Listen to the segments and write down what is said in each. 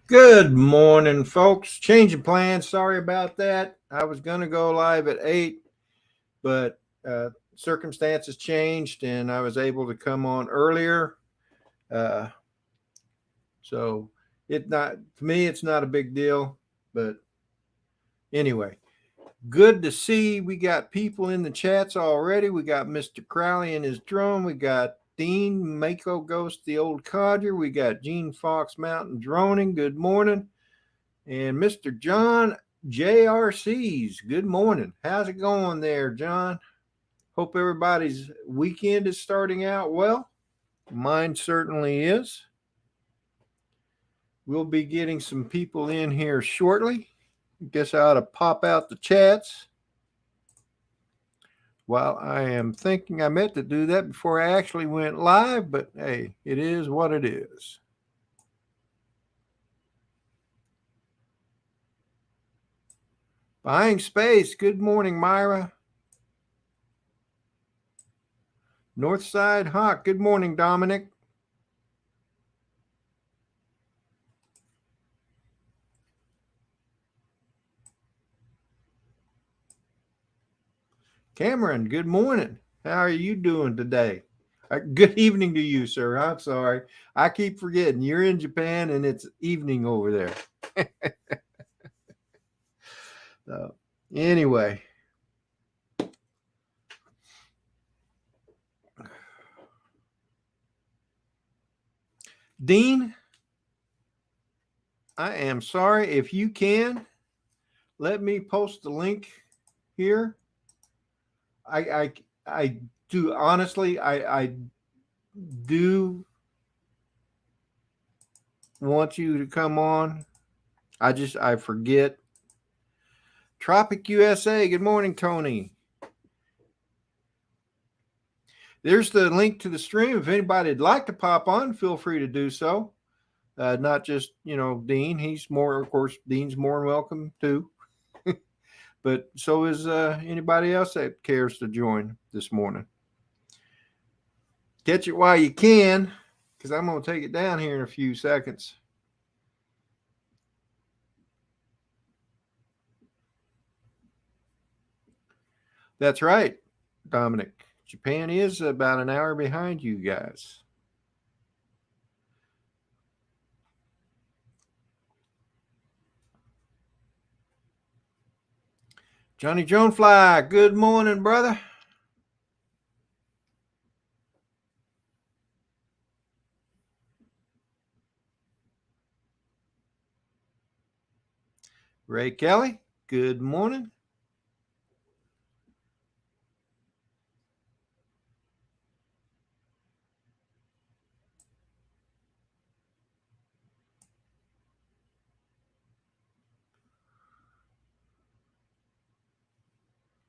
Good morning, folks. Changing plans. Sorry about that. I was going to go live at 8, but circumstances changed and I was able to come on earlier. Uh, so it not to me, it's not a big deal. But anyway, good to see we got people in the chats already. We got Mr. Crowley and his drum. We got Dean Mako Ghost, the old codger. We got Gene Fox Mountain Droning. Good morning. And Mr. John JRC's. Good morning. How's it going there, John? Hope everybody's weekend is starting out well. Mine certainly is. We'll be getting some people in here shortly. Guess I ought to pop out the chats. While I am thinking I meant to do that before I actually went live, but hey, it is what it is. Buying space. Good morning, Myra. Northside Hawk. Good morning, Dominic. Cameron, good morning. How are you doing today? Good evening to you, sir. I'm sorry. I keep forgetting you're in Japan and it's evening over there. So, anyway. Dean, I am sorry. If you can, let me post the link here. I do honestly, I do want you to come on. I forget. Tropic USA. Good morning, Tony. There's the link to the stream. If anybody'd like to pop on, feel free to do so. Not just, Dean. He's more, of course, Dean's more than welcome too. But so is anybody else that cares to join this morning. Catch it while you can, because I'm going to take it down here in a few seconds. That's right, Dominic. Japan is about an hour behind you guys. Johnny Jonefly, good morning, brother. Ray Kelly, good morning.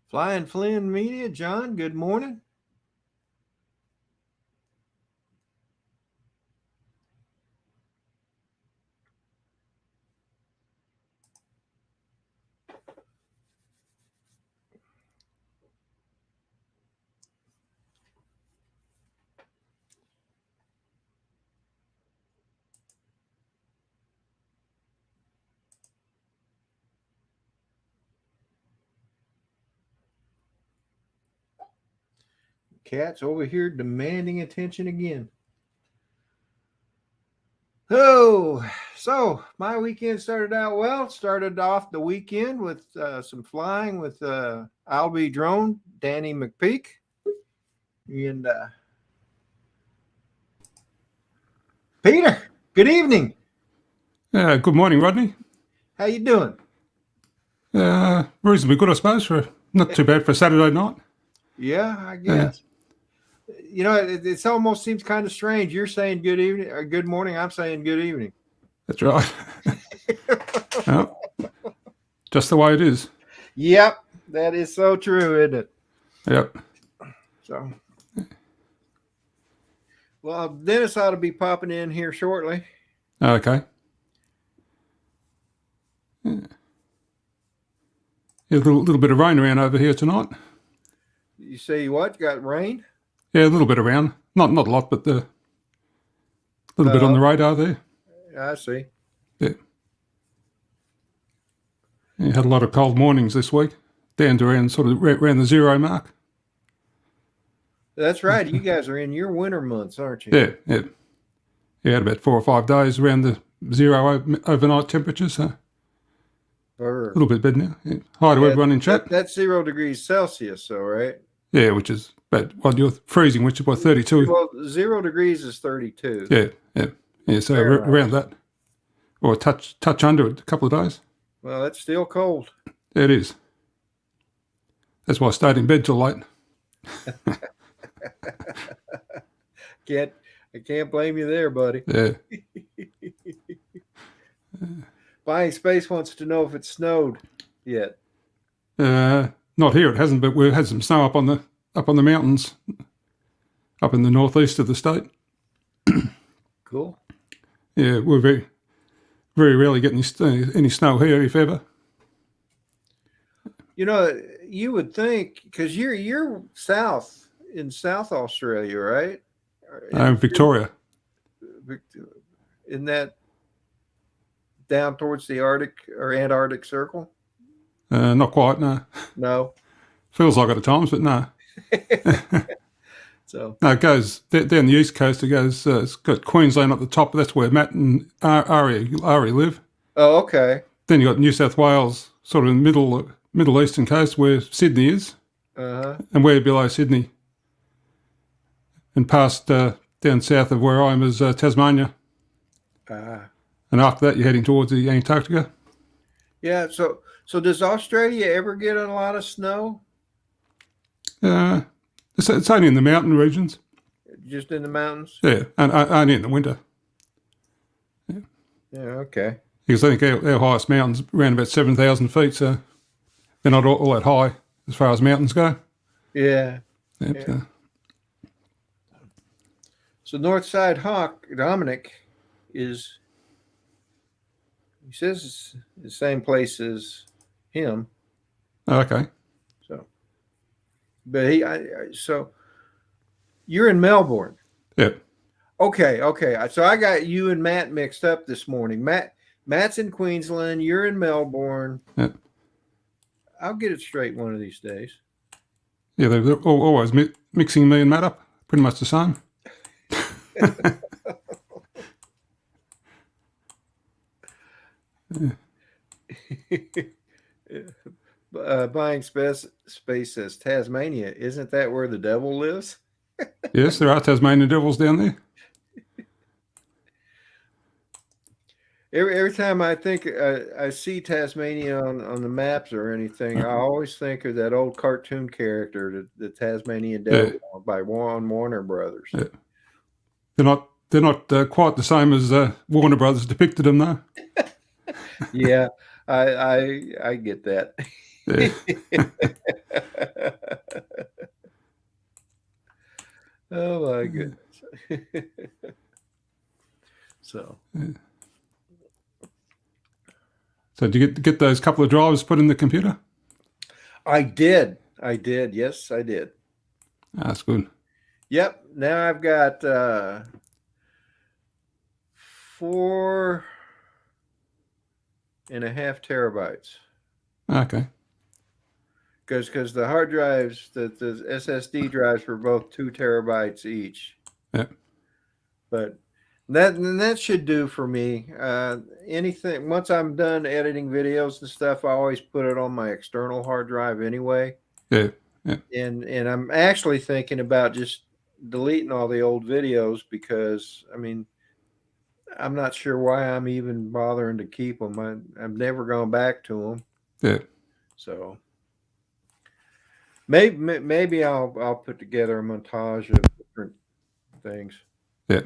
Flying Flynn Media, John, good morning. Cat's over here demanding attention again. Oh, so my weekend started out well. Started off the weekend with some flying with Albie Drone, Danny McPeak, and Peter. Good evening. Good morning, Rodney. How you doing? Reasonably good, I suppose. Not too bad for Saturday night. Yeah, I guess. It almost seems kind of strange. You're saying good evening or good morning. I'm saying good evening. That's right. Well, just the way it is. Yep, that is so true, isn't it? Yep. So, well, Dennis ought to be popping in here shortly. Okay. Yeah, a little bit of rain around over here tonight. You say what? You got rain? Yeah, a little bit around. Not a lot, but a little bit on the radar there. I see. Yeah. You had a lot of cold mornings this week, down to around sort of around the 0 mark. That's right. You guys are in your winter months, aren't you? Yeah, yeah. You had about 4 or 5 days around the 0 overnight temperature, so a little bit better now. Yeah. Hi to everyone in chat. That's 0 degrees Celsius, so right? Yeah, which is, but you're freezing, which is what, 32? Well, 0 degrees is 32. Yeah, yeah. Yeah, so around that. Or touch under it a couple of days. Well, that's still cold. Yeah, it is. That's why I stayed in bed till late. I can't blame you there, buddy. Yeah. Buying Space wants to know if it snowed yet. Not here, it hasn't, but we've had some snow up on the mountains, up in the northeast of the state. Cool. Yeah, we're very, very rarely getting any snow here, if ever. You know, you would think, because you're south in South Australia, right? Victoria. Isn't that down towards the Arctic or Antarctic Circle? Not quite, no. No. Feels like it at times, but no. So no, it goes down the east coast. It goes. It's got Queensland up the top. That's where Matt and Ari live. Oh, okay. Then you got New South Wales, sort of in the middle eastern coast, where Sydney is, and we're below Sydney, and past down south of where I am is Tasmania. And after that, you're heading towards the Antarctica. Yeah. So does Australia ever get a lot of snow? It's only in the mountain regions. Just in the mountains? Yeah, and only in the winter. Yeah, okay. Because I think our highest mountain's around about 7,000 feet, so they're not all that high as far as mountains go. Yeah. Yep, yeah. So Northside Hawk, Dominic, he says it's the same place as him. Okay. But so you're in Melbourne. Yep. Okay. So I got you and Matt mixed up this morning. Matt's in Queensland. You're in Melbourne. Yep. I'll get it straight one of these days. Yeah, they're always mixing me and Matt up. Pretty much the same. Buying space says Tasmania. Isn't that where the devil lives? Yes, there are Tasmanian devils down there. Every time I think I see Tasmania on the maps or anything, I always think of that old cartoon character, the Tasmanian Devil, by Warner Brothers. Yeah. They're not quite the same as Warner Brothers depicted them, though. Yeah, I get that. Yeah. Oh my goodness. So. So did you get those couple of drivers put in the computer? I did. Yes, I did. That's good. Yep. Now I've got 4.5 terabytes. Okay. Because the hard drives, the SSD drives were both 2 terabytes each. Yeah. But that should do for me. Anything once I'm done editing videos and stuff, I always put it on my external hard drive anyway. Yeah. Yeah. And I'm actually thinking about just deleting all the old videos because I'm not sure why I'm even bothering to keep them. I've never gone back to them. Yeah. So maybe I'll put together a montage of different things. Yeah.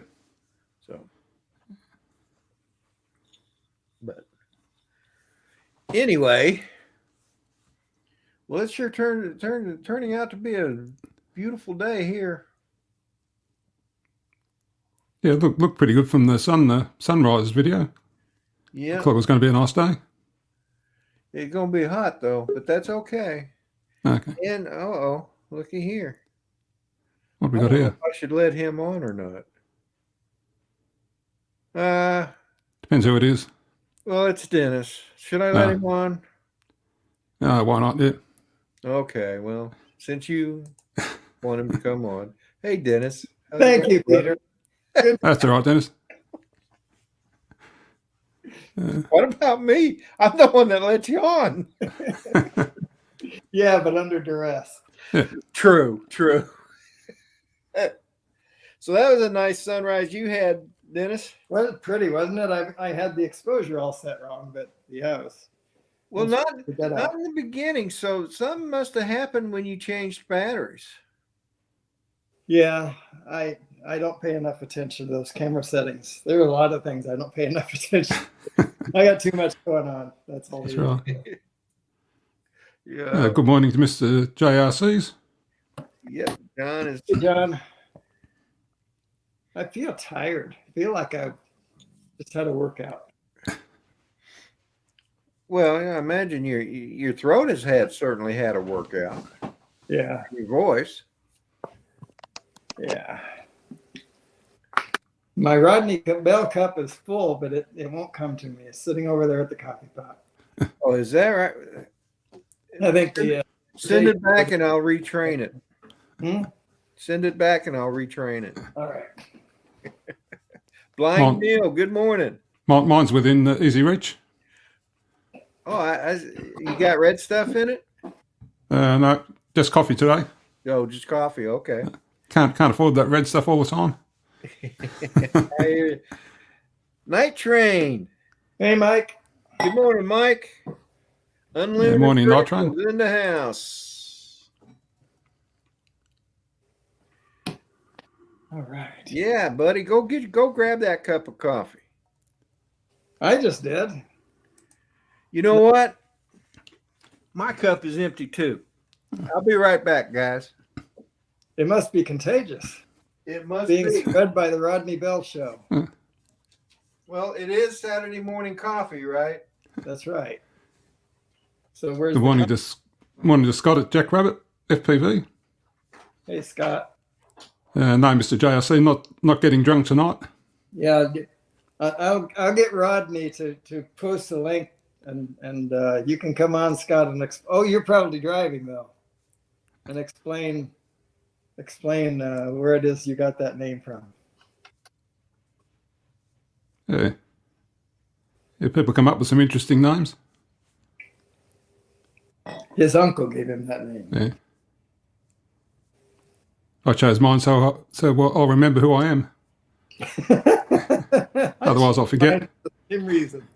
So, but anyway, well, it's sure turning out to be a beautiful day here. Yeah, looked pretty good from the sunrise video. Yeah. Looked like it was going to be a nice day. It's going to be hot though, but that's okay. Okay. And looky here. What have we got here? If I should let him on or not. Depends who it is. Well, it's Dennis. Should I let him on? Why not? Yeah. Okay, well, since you want him to come on. Hey, Dennis. Thank you, Peter. That's all right, Dennis. What about me? I'm the one that let you on. Yeah, but under duress. Yeah. True. So that was a nice sunrise you had, Dennis. Well, pretty, wasn't it? I had the exposure all set wrong, but yeah, it was. Well, not in out. the beginning. So something must have happened when you changed batteries. Yeah, I don't pay enough attention to those camera settings. There are a lot of things I don't pay enough attention to. I got too much going on. That's all. That's right. Yeah. Good morning to Mr. JRCs. Yep, John is. Hey, John. I feel tired. I feel like I just had a workout. Well, I imagine your throat has certainly had a workout. Yeah. Your voice. Yeah. My Rodney Bell cup is full, but it won't come to me. It's sitting over there at the coffee pot. Oh, is that right? I think send it back and I'll retrain it. Hmm? Send it back and I'll retrain it. All right. Blind Neil, good morning. Mine's within easy reach. Oh, you got red stuff in it? No, just coffee today. Oh, just coffee. Okay. Can't afford that red stuff all the time. Night Train. Hey, Mike. Good morning, Mike. Unlimited Good morning, Night Train. in the house. All right. Yeah, buddy, go grab that cup of coffee. I just did. You know what? My cup is empty too. I'll be right back, guys. It must be contagious. It must Being be. spread by the Rodney Bell Show. Well, it is Saturday morning coffee, right? That's right. So where's Good morning to Scott at Jackrabbit, FPV. Hey, Scott. No, Mr. JRC, not getting drunk tonight. Yeah, I'll get Rodney to post the link, and you can come on, Scott, and you're probably driving though, and explain where it is you got that name from. Yeah, people come up with some interesting names. His uncle gave him that name. Yeah. I chose mine so I'll remember who I am. Otherwise, I'll forget. Same reason.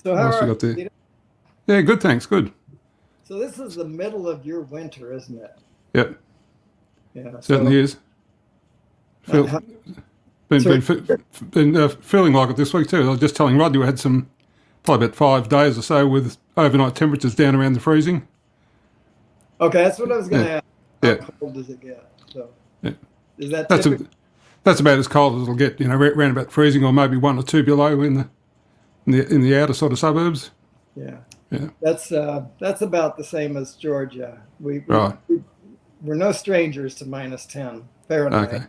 So how are you? Yeah, good, thanks, good. So this is the middle of your winter, isn't it? Yep. Yeah. Certainly is. Been feeling like it this week too. I was just telling Rodney we had probably about 5 days or so with overnight temperatures down around the freezing. Okay, that's what I was going to ask. How Yeah. cold does it get? So Yeah. is that that's about as cold as it'll get, around about freezing, or maybe 1 or 2 below in the outer sort of suburbs. Yeah. Yeah. That's about the same as Georgia. We're no strangers to -10 Fahrenheit. Okay.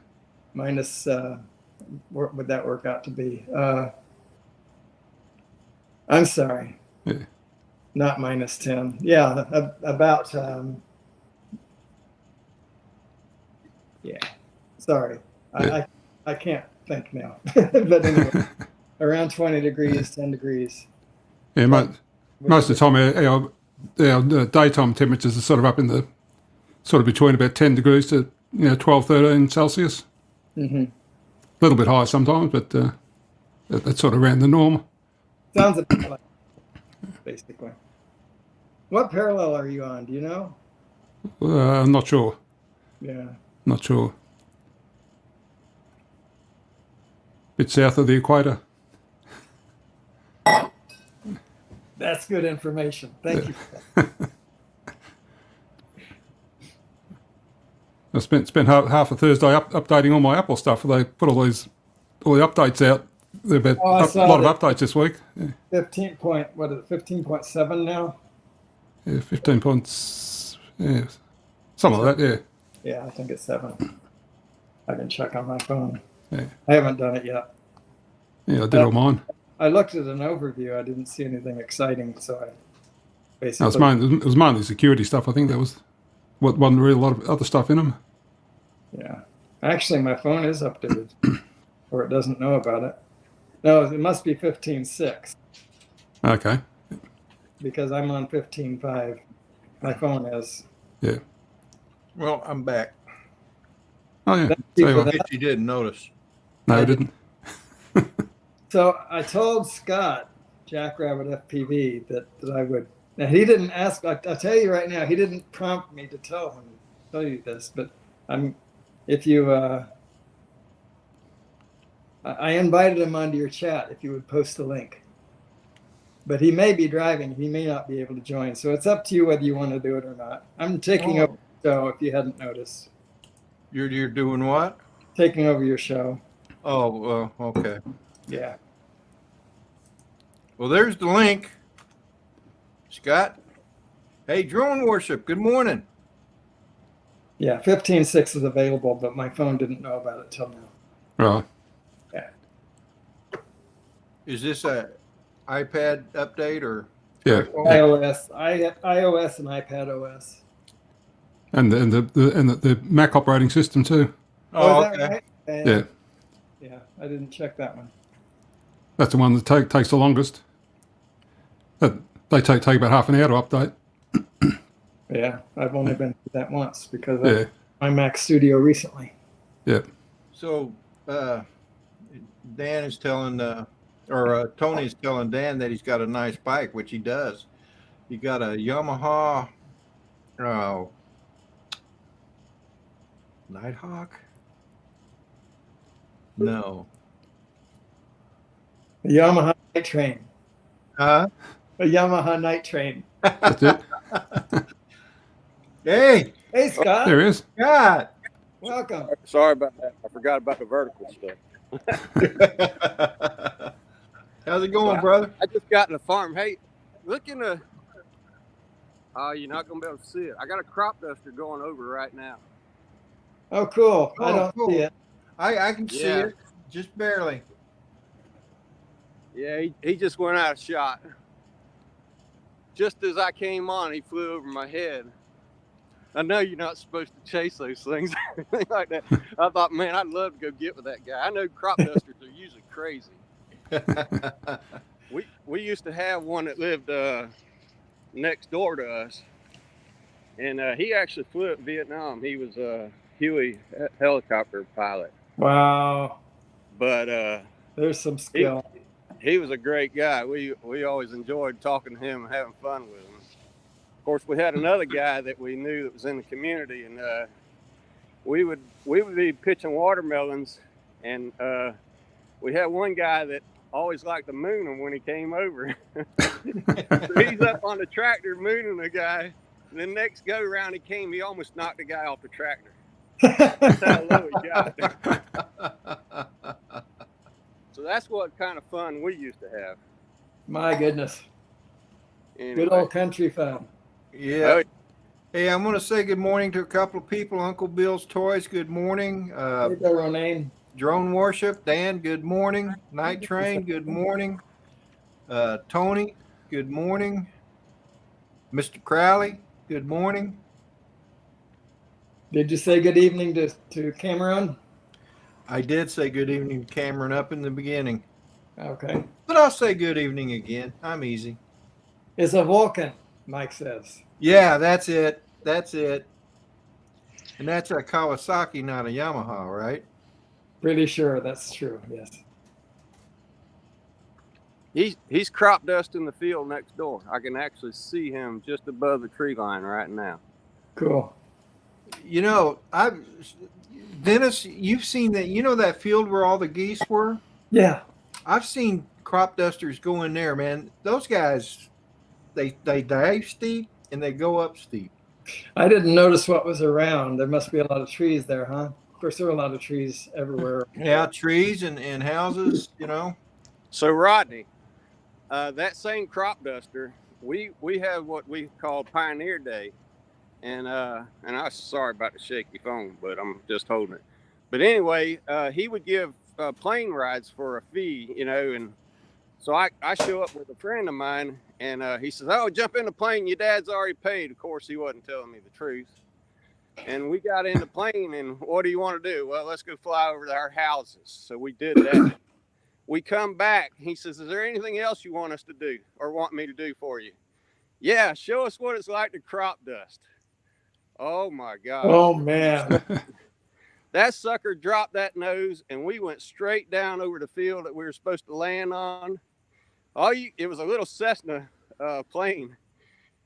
Minus what would that work out to be? I'm sorry. Yeah. Not -10. Yeah, about yeah. Sorry. Yeah. I can't think now. But anyway, around 20 degrees, 10 degrees. Yeah, most of the time our daytime temperatures are sort of up in the sort of between about 10 degrees to 12, 13 Celsius. Mm-hmm. A little bit higher sometimes, but that's sort of around the norm. Sounds about like basically. What parallel are you on? Do you know? I'm not sure. Yeah. Not sure. Bit south of the equator. That's good information. Thank you. I spent half a Thursday updating all my Apple stuff. They put all the updates out. There've been a lot of updates this week. Yeah. 15.7 now? Yeah, 15 points. Yeah, something like that. Yeah. Yeah, I think it's 7. I can check on my phone. Yeah. I haven't done it yet. Yeah, I did all mine. I looked at an overview. I didn't see anything exciting, so I No, basically. it was mainly security stuff. I think that was what wasn't really a lot of other stuff in them. Yeah. Actually, my phone is updated, or it doesn't know about it. No, it must be 15.6 Okay. because I'm on 15.5. My phone is. Yeah. Well, I'm back. Oh yeah. Thank you So, for In that. case you didn't notice. no, I I didn't. So I told Scott, Jackrabbit FPV, that I would. Now he didn't ask. I'll tell you right now, he didn't prompt me to tell you this, but if you, I invited him onto your chat if you would post the link. But he may be driving. He may not be able to join. So it's up to you whether you want to do it or not. I'm taking over the show if you hadn't noticed. You're doing what? Taking over your show. Oh, well, okay. Yeah. Well, there's the link. Scott. Hey, Drone Worship, good morning. Yeah, 15.6 is available, but my phone didn't know about it till now. Right. Yeah. Is this a iPad update or? Yeah. iOS and iPad OS. And the Mac operating system too. Oh, is that right? Yeah. Yeah, I didn't check that one. That's the one that takes the longest. They take about half an hour to update. Yeah, I've only been through that once because Yeah. of my Mac Studio recently. Yeah. So, Dan is telling, or Tony is telling Dan that he's got a nice bike, which he does. He got a Yamaha, Nighthawk? No. A Yamaha Night Train. Huh? A Yamaha Night Train. That's it. Hey, Hey, Scott. There he is. God. Welcome. Sorry about that. I forgot about the vertical stuff. How's it going, So brother? I just got in the farm. Hey, look in the. You're not gonna be able to see it. I got a crop duster going over right now. Oh, cool. I Oh, don't cool. see it. I can see Yeah. it, just barely. Yeah, he just went out of shot. Just as I came on, he flew over my head. I know you're not supposed to chase those things or anything like that. I thought, man, I'd love to go get with that guy. I know crop dusters are usually crazy. We used to have one that lived next door to us, and he actually flew at Vietnam. He was a Huey helicopter pilot. Wow. But There's some skill. he was a great guy. We always enjoyed talking to him and having fun with him. Of course, we had another guy that we knew that was in the community, and we would be pitching watermelons, and we had one guy that always liked to moon him when he came over. So he's up on the tractor mooning the guy, and the next go round he almost knocked the guy off the tractor. That's how low he got. So that's what kind of fun we used to have. My goodness. Anyway. Good old country fun. Yeah. Oh, Hey, I'm going to say good morning to a couple of people. Uncle Bill's Toys, good morning. Hey there, Romaine. Drone Worship, Dan, good morning. Night Train, good morning. Tony, good morning. Mr. Crowley, good morning. Did you say good evening to Cameron? I did say good evening to Cameron up in the beginning, Okay. but I'll say good evening again. I'm easy. It's a Vulcan, Mike says. Yeah, that's it. That's it. And that's a Kawasaki, not a Yamaha, right? Pretty sure that's true. Yes. he's crop dust in the field next door. I can actually see him just above the tree line right now. Cool. You know, Dennis, you've seen that, you know, that field where all the geese were? Yeah. I've seen crop dusters go in there, man. Those guys, they dive steep and they go up steep. I didn't notice what was around. There must be a lot of trees there, huh? Of course, there are a lot of trees everywhere. Yeah, trees and houses, you know. So Rodney, that same crop duster, we have what we call Pioneer Day, and I'm sorry about the shaky phone, but I'm just holding it. But anyway, he would give plane rides for a fee, and so I show up with a friend of mine, and he says, "Oh, jump in the plane. Your dad's already paid." Of course, he wasn't telling me the truth. And we got in the plane, and what do you want to do? Well, let's go fly over to our houses. So we did that. We come back. He says, "Is there anything else you want us to do or want me to do for you?" "Yeah, show us what it's like to crop dust." Oh, my gosh. Oh, man. That sucker dropped that nose, and we went straight down over the field that we were supposed to land on. It was a little Cessna plane,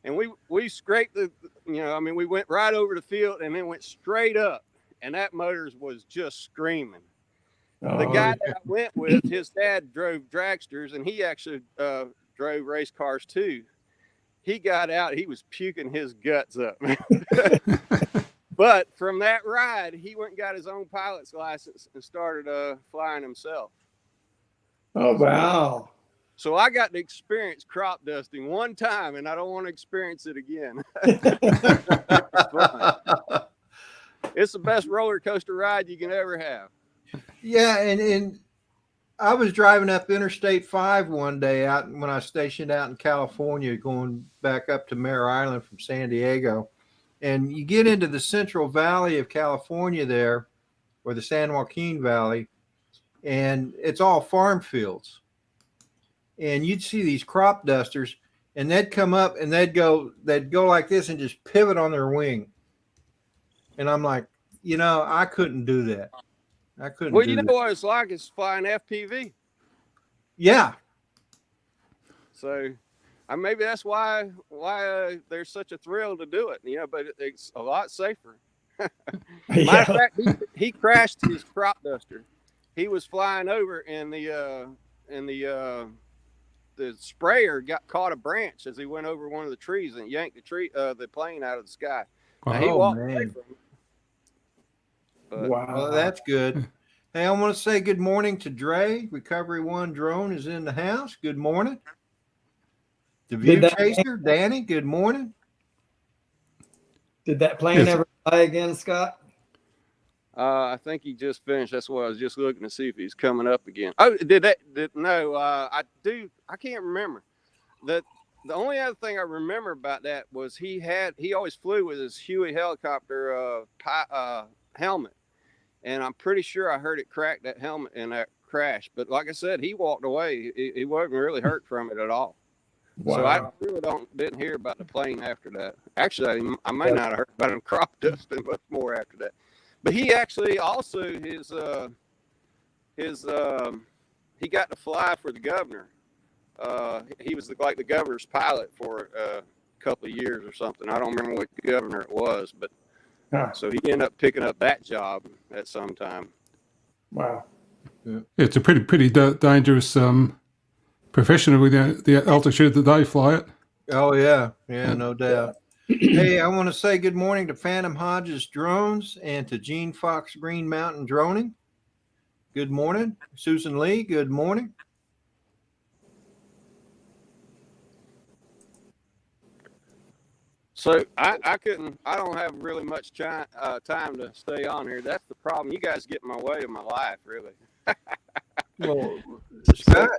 and we scraped we went right over the field and then went straight up, and that motor was just screaming. The guy that I went with, his dad drove dragsters, and he actually drove race cars too. He got out, he was puking his guts up. But from that ride, he went and got his own pilot's license and started flying himself. Oh, wow. So I got to experience crop dusting one time, and I don't want to experience it again. It's the best roller coaster ride you can ever have. Yeah, and I was driving up Interstate 5 one day out when I was stationed out in California, going back up to Mare Island from San Diego. And you get into the Central Valley of California there, or the San Joaquin Valley, and it's all farm fields. And you'd see these crop dusters, and they'd come up and they'd go like this and just pivot on their wing. And I'm like, I couldn't do that. I couldn't. Well, you know what it's like? It's flying FPV. Yeah. So, maybe that's why there's such a thrill to do it. But it's a lot safer. Matter of fact, he crashed his crop duster. He was flying over, and the sprayer caught a branch as he went over one of the trees and yanked the plane out of the sky. Now, he walked away from it. But, wow. Well, that's good. Hey, I want to say good morning to Dre. Recovery One drone is in the house. Good morning. The View Chaser, Danny, good morning. Did that plane ever fly again, Scott? I think he just finished. That's why I was just looking to see if he's coming up again. Oh, no, I can't remember. The only other thing I remember about that was he always flew with his Huey helicopter helmet. And I'm pretty sure I heard it crack that helmet in that crash. But like I said, he walked away. He wasn't really hurt from it at all. Wow. So I really didn't hear about the plane after that. Actually, I might not have heard about him crop dusting much more after that. But he actually also he got to fly for the governor. He was like the governor's pilot for a couple of years or something. I don't remember what governor it was, but so he ended up picking up that job at some time. Wow. Yeah. It's a pretty dangerous profession with the altitude that they fly at. Oh, yeah. Yeah, no doubt. Hey, I want to say good morning to Phantom Hodges Drones and to Gene Fox Green Mountain Droning. Good morning. Susan Lee, good morning. So I don't have really much time to stay on here. That's the problem. You guys get in my way of my life, really. Well, Scott,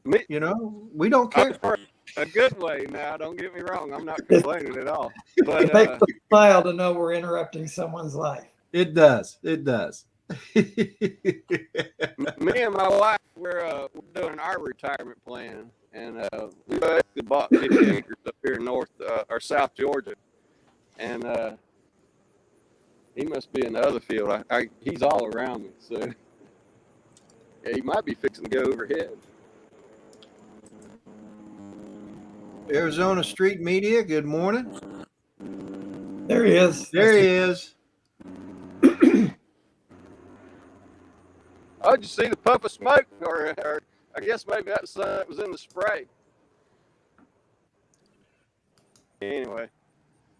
we don't care. A good way now, don't get me wrong. I'm not complaining at all. But it makes me smile to know we're interrupting someone's life. It does. It does. Me and my wife, we're doing our retirement plan. And we basically bought 50 acres up here in South Georgia. And he must be in the other field. He's all around me. So yeah, he might be fixing to go overhead. Arizona Street Media, good morning. There he is. There he is. Oh, did you see the puff of smoke? Or I guess maybe that was in the spray. Anyway,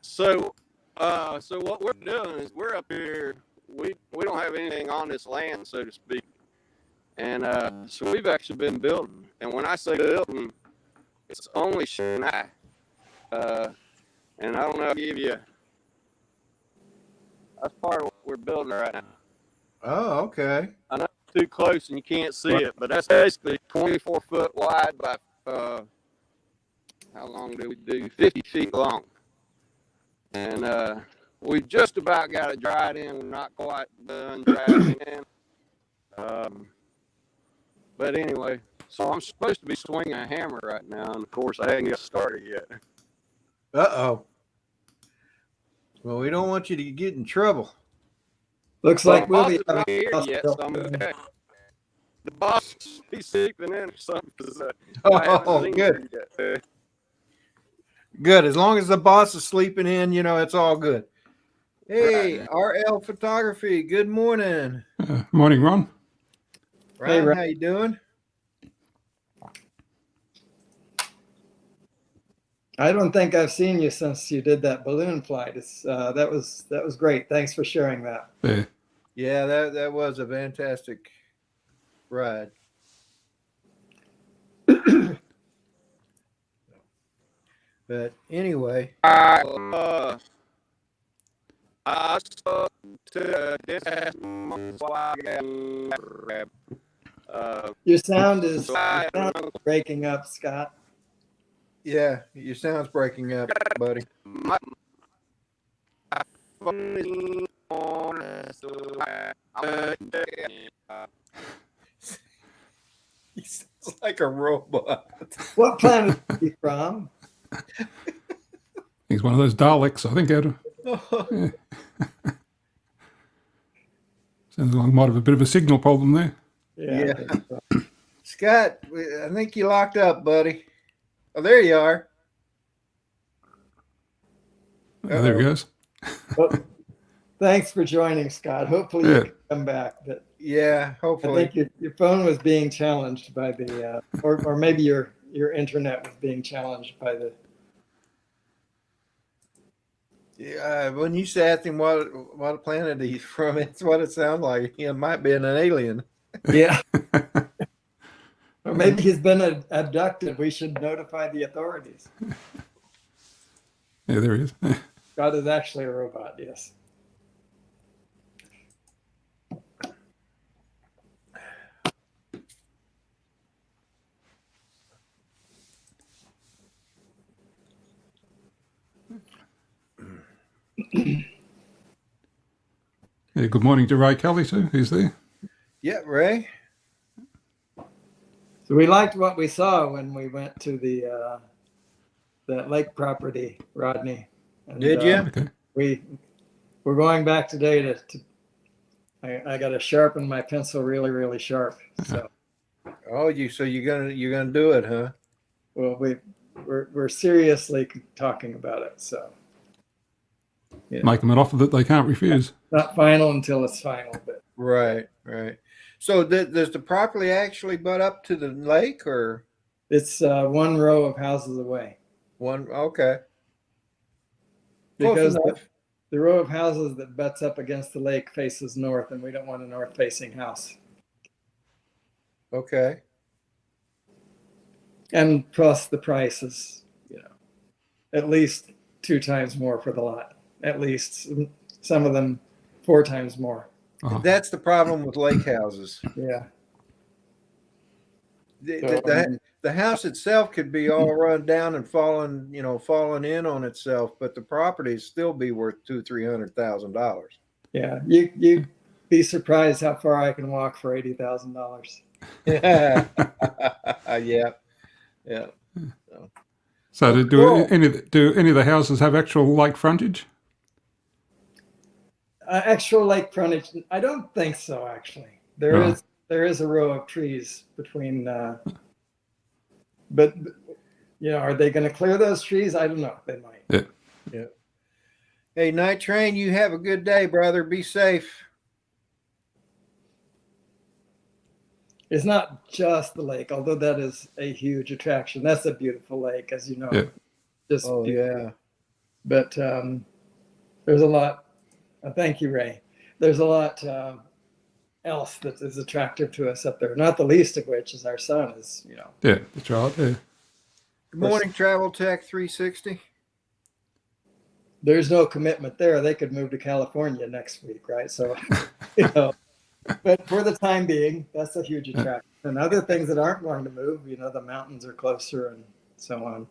so what we're doing is we're up here. We don't have anything on this land, so to speak, and so we've actually been building. And when I say building, it's only Chennai. And I don't know. I'll give you. That's part of what we're building right now. Oh, okay. I know too close and you can't see it, but that's basically 24 foot wide by how long do we do? 50 feet long. And we just about got it dried in. We're not quite done drying in. But anyway, so I'm supposed to be swinging a hammer right now, and of course I haven't got started yet. Uh-oh. Well, we don't want you to get in trouble. Looks like we'll be not here yet, so I'm okay. The boss be sleeping in or something. Oh, good. Good. As long as the boss is sleeping in, it's all good. Hey, right. RL Photography. Good morning. Morning, Ron. Ryan, hey, Ron. How you doing? I don't think I've seen you since you did that balloon flight. That was great. Thanks for sharing that. Yeah, that was a fantastic ride. But anyway, I spoke to your sound is breaking up, Scott. Yeah, your sound's breaking up, buddy. He sounds like a robot. What planet is he from? He's one of those Daleks, I think, Adam. Yeah. Sounds like might have a bit of a signal problem there. Yeah. So. Scott, I think you locked up, buddy. Oh, there you are. Oh, there he goes. Well, thanks for joining, Scott. Hopefully you can come back. But yeah, hopefully. I think your phone was being challenged by the, or maybe your internet was being challenged by the. Yeah, when you asked him what planet he's from, it's what it sounds like. He might be an alien. Yeah. Or maybe he's been abducted. We should notify the authorities. Yeah, there he is. God is actually a robot, yes. Yeah, good morning to Ray Kelly too. He's there. Yeah, Ray. So we liked what we saw when we went to the lake property, Rodney. And, did you? Okay. We're going back today I got to sharpen my pencil really, really sharp. So. Oh, you're gonna do it, huh? Well, we're seriously talking about it. So. Yeah. Make them an offer that they can't refuse. Not final until it's final, but. Right. So does the property actually butt up to the lake, or? It's one row of houses away. One, okay. Because the row of houses that butts up against the lake faces north, and we don't want a north-facing house. Okay. And plus the price is, at least 2 times more for the lot. At least some of them 4 times more. Uh-huh. That's the problem with lake houses. Yeah. The house itself could be all run down and falling in on itself, but the property still be worth $200,000-$300,000. Yeah, you'd be surprised how far I can walk for $80,000. Yeah. Yeah. So do any of the houses have actual lake frontage? Actual lake frontage? I don't think so. Actually, there is a row of trees between. But are they going to clear those trees? I don't know. They might. Yeah. Hey, Night Train, you have a good day, brother. Be safe. It's not just the lake, although that is a huge attraction. That's a beautiful lake, as you know. Yeah. Just yeah. But there's a lot. Thank you, Ray. There's a lot else that is attractive to us up there. Not the least of which is our son is, Yeah, that's right. Yeah. Good morning, Travel Tech 360. There's no commitment there. They could move to California next week, right? So, But for the time being, that's a huge attraction. And other things that aren't going to move, the mountains are closer and so on.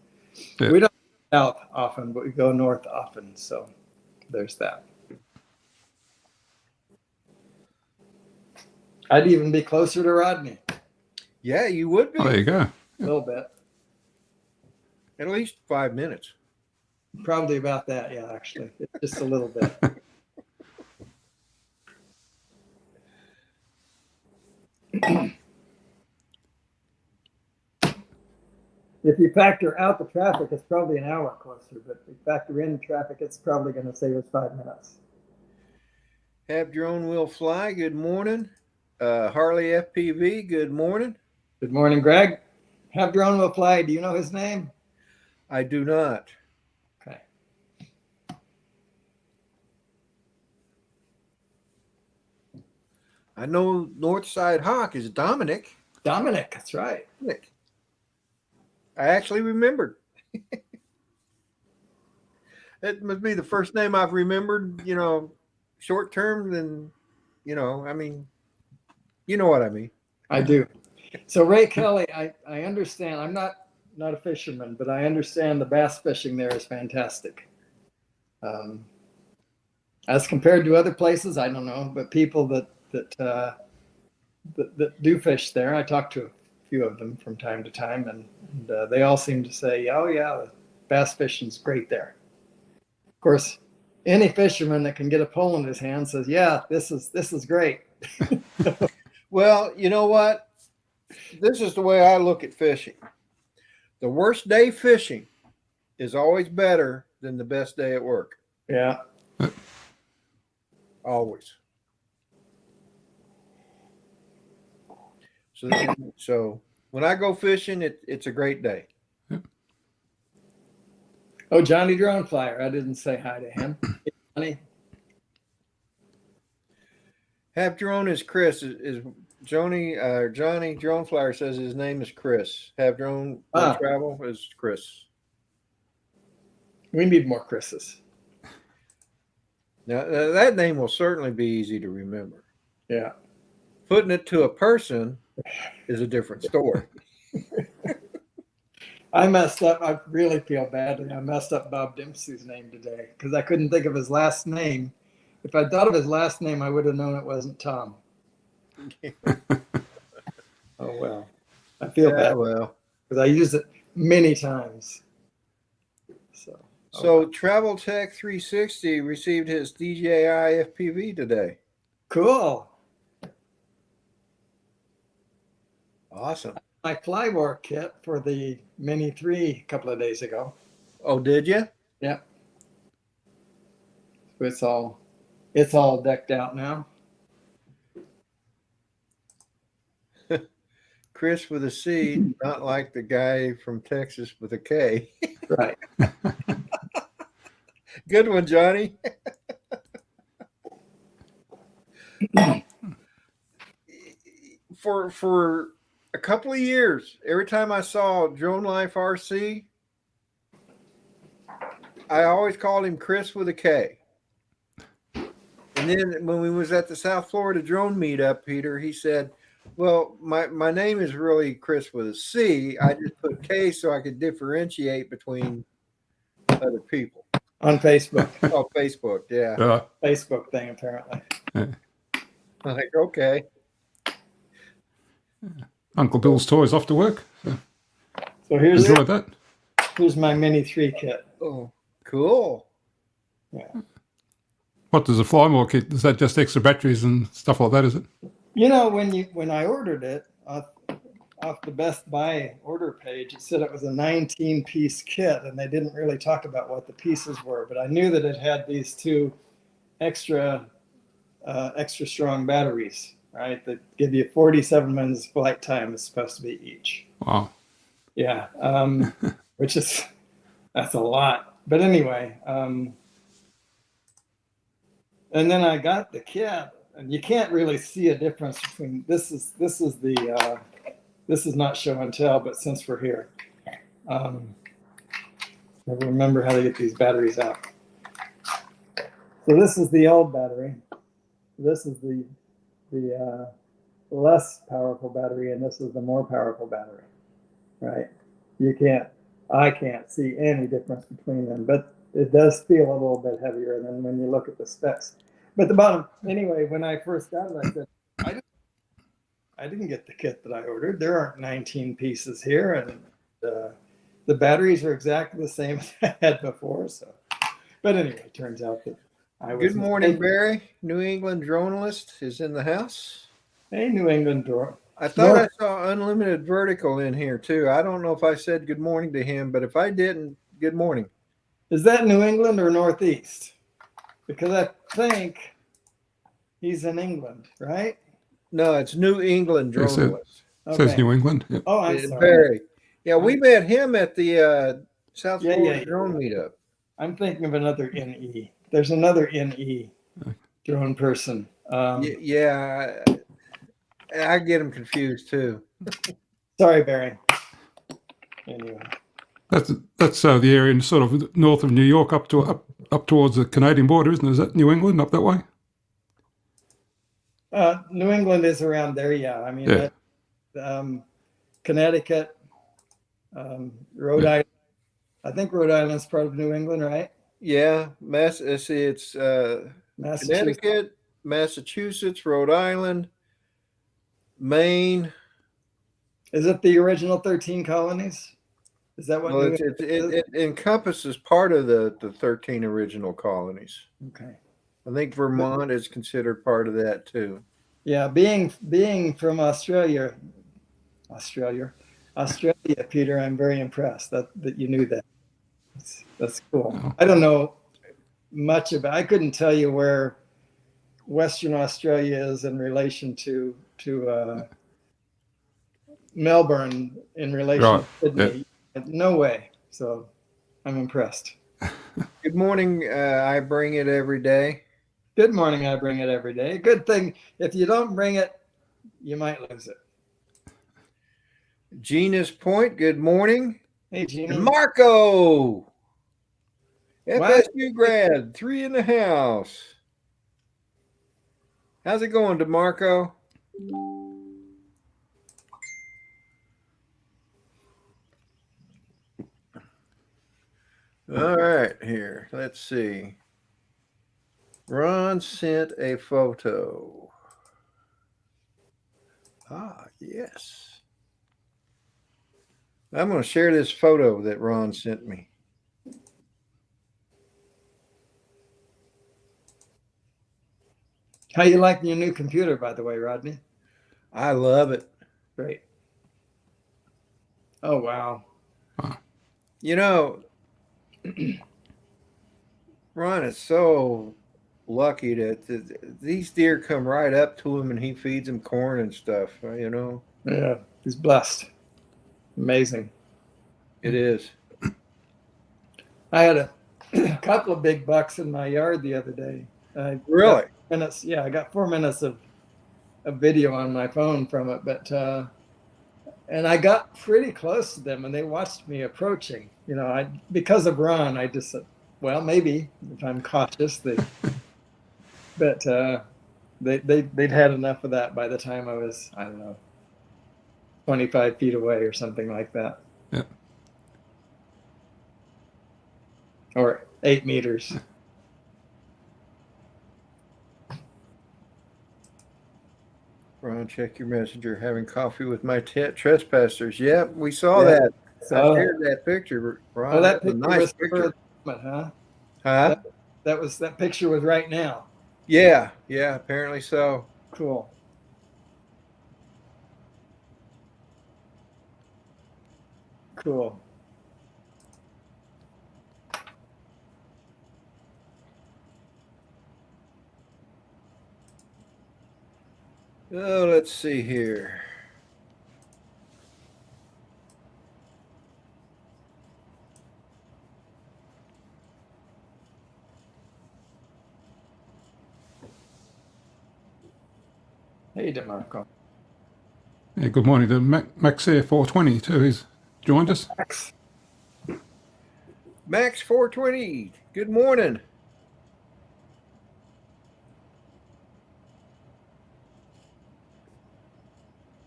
Yeah. We don't go south often, but we go north often. So there's that. I'd even be closer to Rodney. Yeah, you would be. Oh, there you go. A little bit. At least 5 minutes. Probably about that, yeah, actually. Just a little bit. If you factor out the traffic, it's probably an hour closer, but if you factor in traffic, it's probably going to save us 5 minutes. Have Drone Will Fly, good morning. Harley FPV, good morning. Good morning, Greg. Have Drone Will Fly, do you know his name? I do not. Okay. I know Northside Hawk is Dominic. Dominic, that's right. Dominic. I actually remembered. That must be the first name I've remembered, short term. Then, I mean, you know what I mean. I do. So Ray Kelly, I understand. I'm not a fisherman, but I understand the bass fishing there is fantastic. As compared to other places, I don't know, but people that do fish there, I talk to a few of them from time to time, and they all seem to say, "Oh yeah, bass fishing's great there." Of course, any fisherman that can get a pole in his hand says, "Yeah, this is great." Well, you know what? This is the way I look at fishing. The worst day fishing is always better than the best day at work. Yeah. Always. So when I go fishing, it's a great day. Oh, Johnny Drone Flyer. I didn't say hi to him. Hey, Johnny. Have Drone is Chris. Is Johnny Drone Flyer says his name is Chris. Have Drone Travel is Chris. We need more Chris's. Now that name will certainly be easy to remember. Yeah. Putting it to a person is a different story. I messed up. I really feel badly. I messed up Bob Dempsey's name today because I couldn't think of his last name. If I thought of his last name, I would have known it wasn't Tom. Oh, well. I feel bad. Well, because I use it many times. So Travel Tech 360 received his DJI FPV today. Cool. Awesome. My Flybore kit for the Mini 3 a couple of days ago. Oh, did you? Yeah. So it's all decked out now. Chris with a C, not like the guy from Texas with a K. Right. Good one, Johnny. For a couple of years, every time I saw Drone Life RC, I always called him Chris with a K. And then when we was at the South Florida drone meetup, Peter, he said, well, my name is really Chris with a C. I just put K so I could differentiate between other people. On Facebook. Oh, Facebook, yeah. Facebook thing, apparently. I'm like, okay. Uncle Bill's toys off to work. So here's that. Here's my Mini 3 kit. Oh, cool. Yeah. What does a Flymore kit? Is that just extra batteries and stuff like that, is it? When I ordered it off the Best Buy order page, it said it was a 19-piece kit, and they didn't really talk about what the pieces were. But I knew that it had these two extra strong batteries, right? That give you 47 minutes flight time is supposed to be each. Wow. Yeah, that's a lot. But anyway, and then I got the kit. And you can't really see a difference between this is not show and tell, but since we're here, I remember how to get these batteries out. So this is the old battery. This is the the less powerful battery, and this is the more powerful battery, right? I can't see any difference between them, but it does feel a little bit heavier than when you look at the specs. But the bottom, anyway, when I first got it, I said, I didn't get the kit that I ordered. There aren't 19 pieces here, and the batteries are exactly the same as I had before. So, but anyway, it turns out that I was. Good morning, Barry. New England Journalist is in the house. Hey, New England door. I thought I saw Unlimited Vertical in here too. I don't know if I said good morning to him, but if I didn't, good morning. Is that New England or Northeast? Because I think he's in England, right? No, it's New England Journalist. It says New England. Yep. Oh, I'm sorry. Barry. Yeah, we met him at the South Florida Drone Meetup. I'm thinking of another NE. There's another NE drone person. Yeah, I get them confused too. Sorry, Barry. Anyway, that's the area sort of north of New York up towards the Canadian border, isn't it? Is that New England up that way? New England is around there. Yeah, I mean, Connecticut, Rhode Island. I think Rhode Island's part of New England, right? Yeah, it's Connecticut, Massachusetts, Rhode Island, Maine. Is it the original 13 colonies? Is that what? Well, it encompasses part of the 13 original colonies. Okay. I think Vermont is considered part of that too. Yeah, being from Australia, Peter, I'm very impressed that you knew that. That's cool. Oh. I don't know much about. I couldn't tell you where Western Australia is in relation to Melbourne in relation to Sydney. Yeah. No way. So I'm impressed. Good morning. I bring it every day. Good morning. I bring it every day. Good thing. If you don't bring it, you might lose it. Gina's Point. Good morning. Hey, Gina. And Marco. FSU grad, 3 in the house. How's it going, DeMarco? All right, here. Let's see. Ron sent a photo. Ah, yes. I'm going to share this photo that Ron sent me. How you like your new computer, by the way, Rodney? I love it. Great. Oh, wow. You know, Ron is so lucky that these deer come right up to him and he feeds them corn and stuff, you know? Yeah, he's blessed. Amazing. It is. I had a couple of big bucks in my yard the other day. Really? I got 4 minutes of video on my phone from it, but and I got pretty close to them, and they watched me approaching. You know, because of Ron, I just said, well, maybe if I'm cautious, but they'd had enough of that by the time I was, I don't know, 25 feet away or something like that. Yeah. Or 8 meters. Ron, check your messenger. Having coffee with my trespassers. Yep, we saw that. I shared that picture, Ron. Oh, that picture nice was picture. Huh? Huh? That picture was right now. Yeah, apparently so. Cool. Cool. Oh, let's see here. Hey, DeMarco. Yeah, good morning to Max Air 420 too. He's joined us. Max 420. Good morning.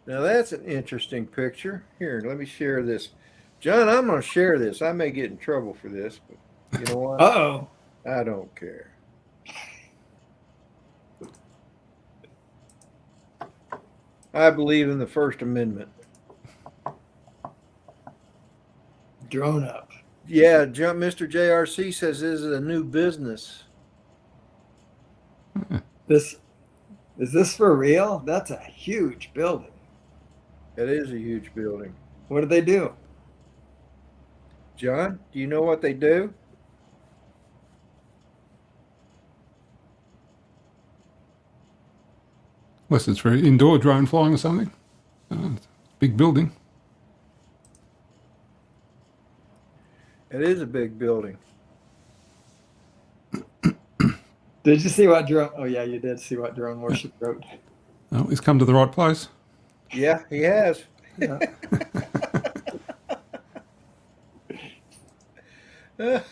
Now that's an interesting picture. Here, let me share this. John, I'm going to share this. I may get in trouble for this, but you know what? Uh-oh. I don't care. I believe in the First Amendment. Drone up. Yeah, Mr. JRC says this is a new business. Is this for real? That's a huge building. It is a huge building. What do they do? John, do you know what they do? Unless it's for indoor drone flying or something. It's a big building. It is a big building. Did you see what drone? Oh yeah, you did see what Drone Worship wrote. Oh, he's come to the right place. Yeah, he has. Yeah. I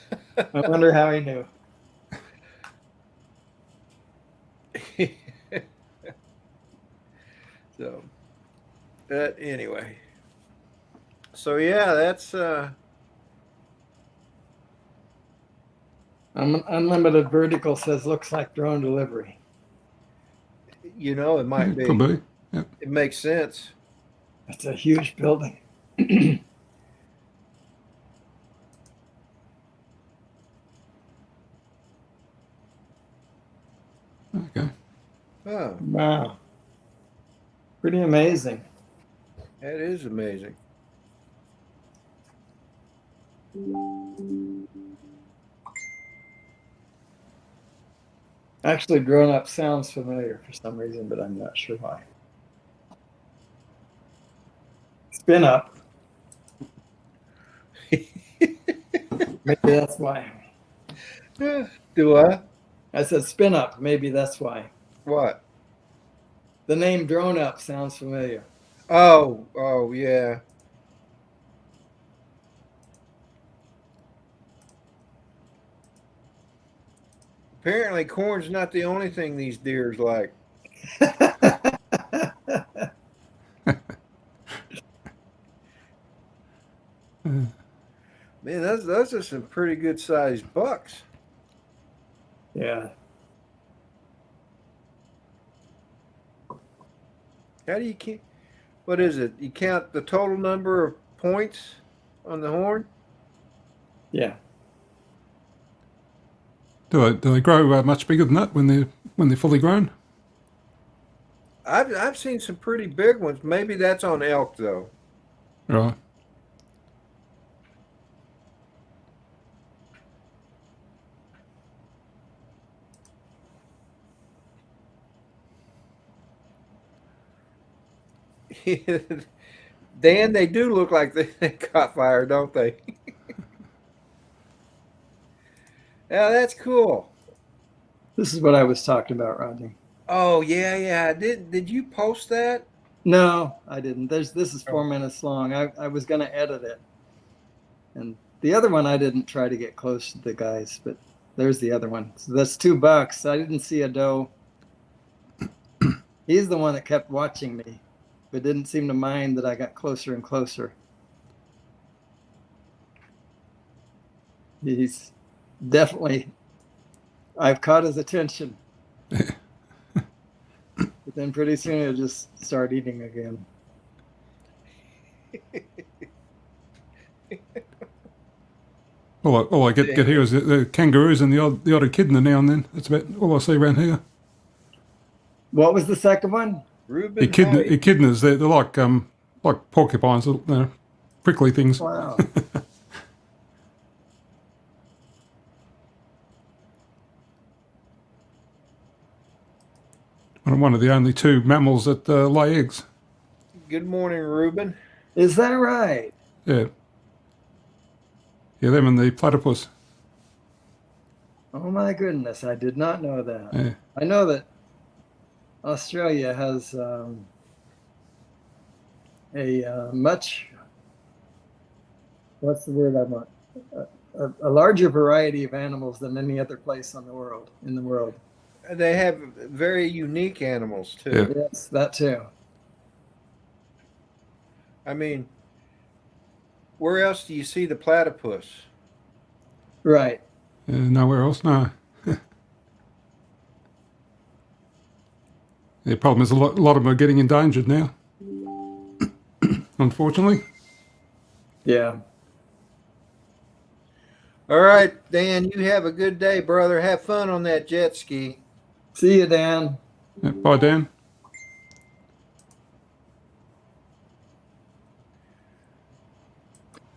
wonder how he knew. So, but anyway. So yeah, that's Unlimited Vertical says looks like drone delivery. you know, it might be. Could be. Yeah. It makes sense. It's a huge building. Okay. Oh, Wow. Pretty amazing. that is amazing. Actually, Drone Up sounds familiar for some reason, but I'm not sure why. Spin Up. Maybe that's why. Do I? I said Spin Up. Maybe that's why. What? The name Drone Up sounds familiar. Oh, yeah. Apparently, corn's not the only thing these deers like. Man, those are some pretty good sized bucks. Yeah. How do you count? What is it? You count the total number of points on the horn? Yeah. Do they grow much bigger than that when they're fully grown? I've seen some pretty big ones. Maybe that's on elk though. Right. Dan, they do look like they caught fire, don't they? Yeah, that's cool. This is what I was talking about, Rodney. Oh yeah. Did you post that? No, I didn't. This is 4 minutes long. I was going to edit it. And the other one, I didn't try to get close to the guys, but there's the other one. So that's $2. I didn't see a doe. He's the one that kept watching me, but didn't seem to mind that I got closer and closer. He's definitely, I've caught his attention. But then pretty soon he'll just start eating again. All I get here is the kangaroos and the odd echidna now and then. That's about all I see around here. What was the second one? Reuben Echidnas, they're like porcupines, prickly things. Wow. One of the only two mammals that lay eggs. Good morning, Reuben. Is that right? Yeah. Yeah, them and the platypus. Oh my goodness, I did not know that. Yeah. I know that Australia has a much, what's the word I want? A larger variety of animals than any other place in the world. They have very unique animals too. Yeah. Yes, that too. I mean, where else do you see the platypus? Right. Nowhere else, no. The problem is a lot of them are getting endangered now, unfortunately. Yeah. All right, Dan, you have a good day, brother. Have fun on that jet ski. See you, Dan. Yeah, bye, Dan.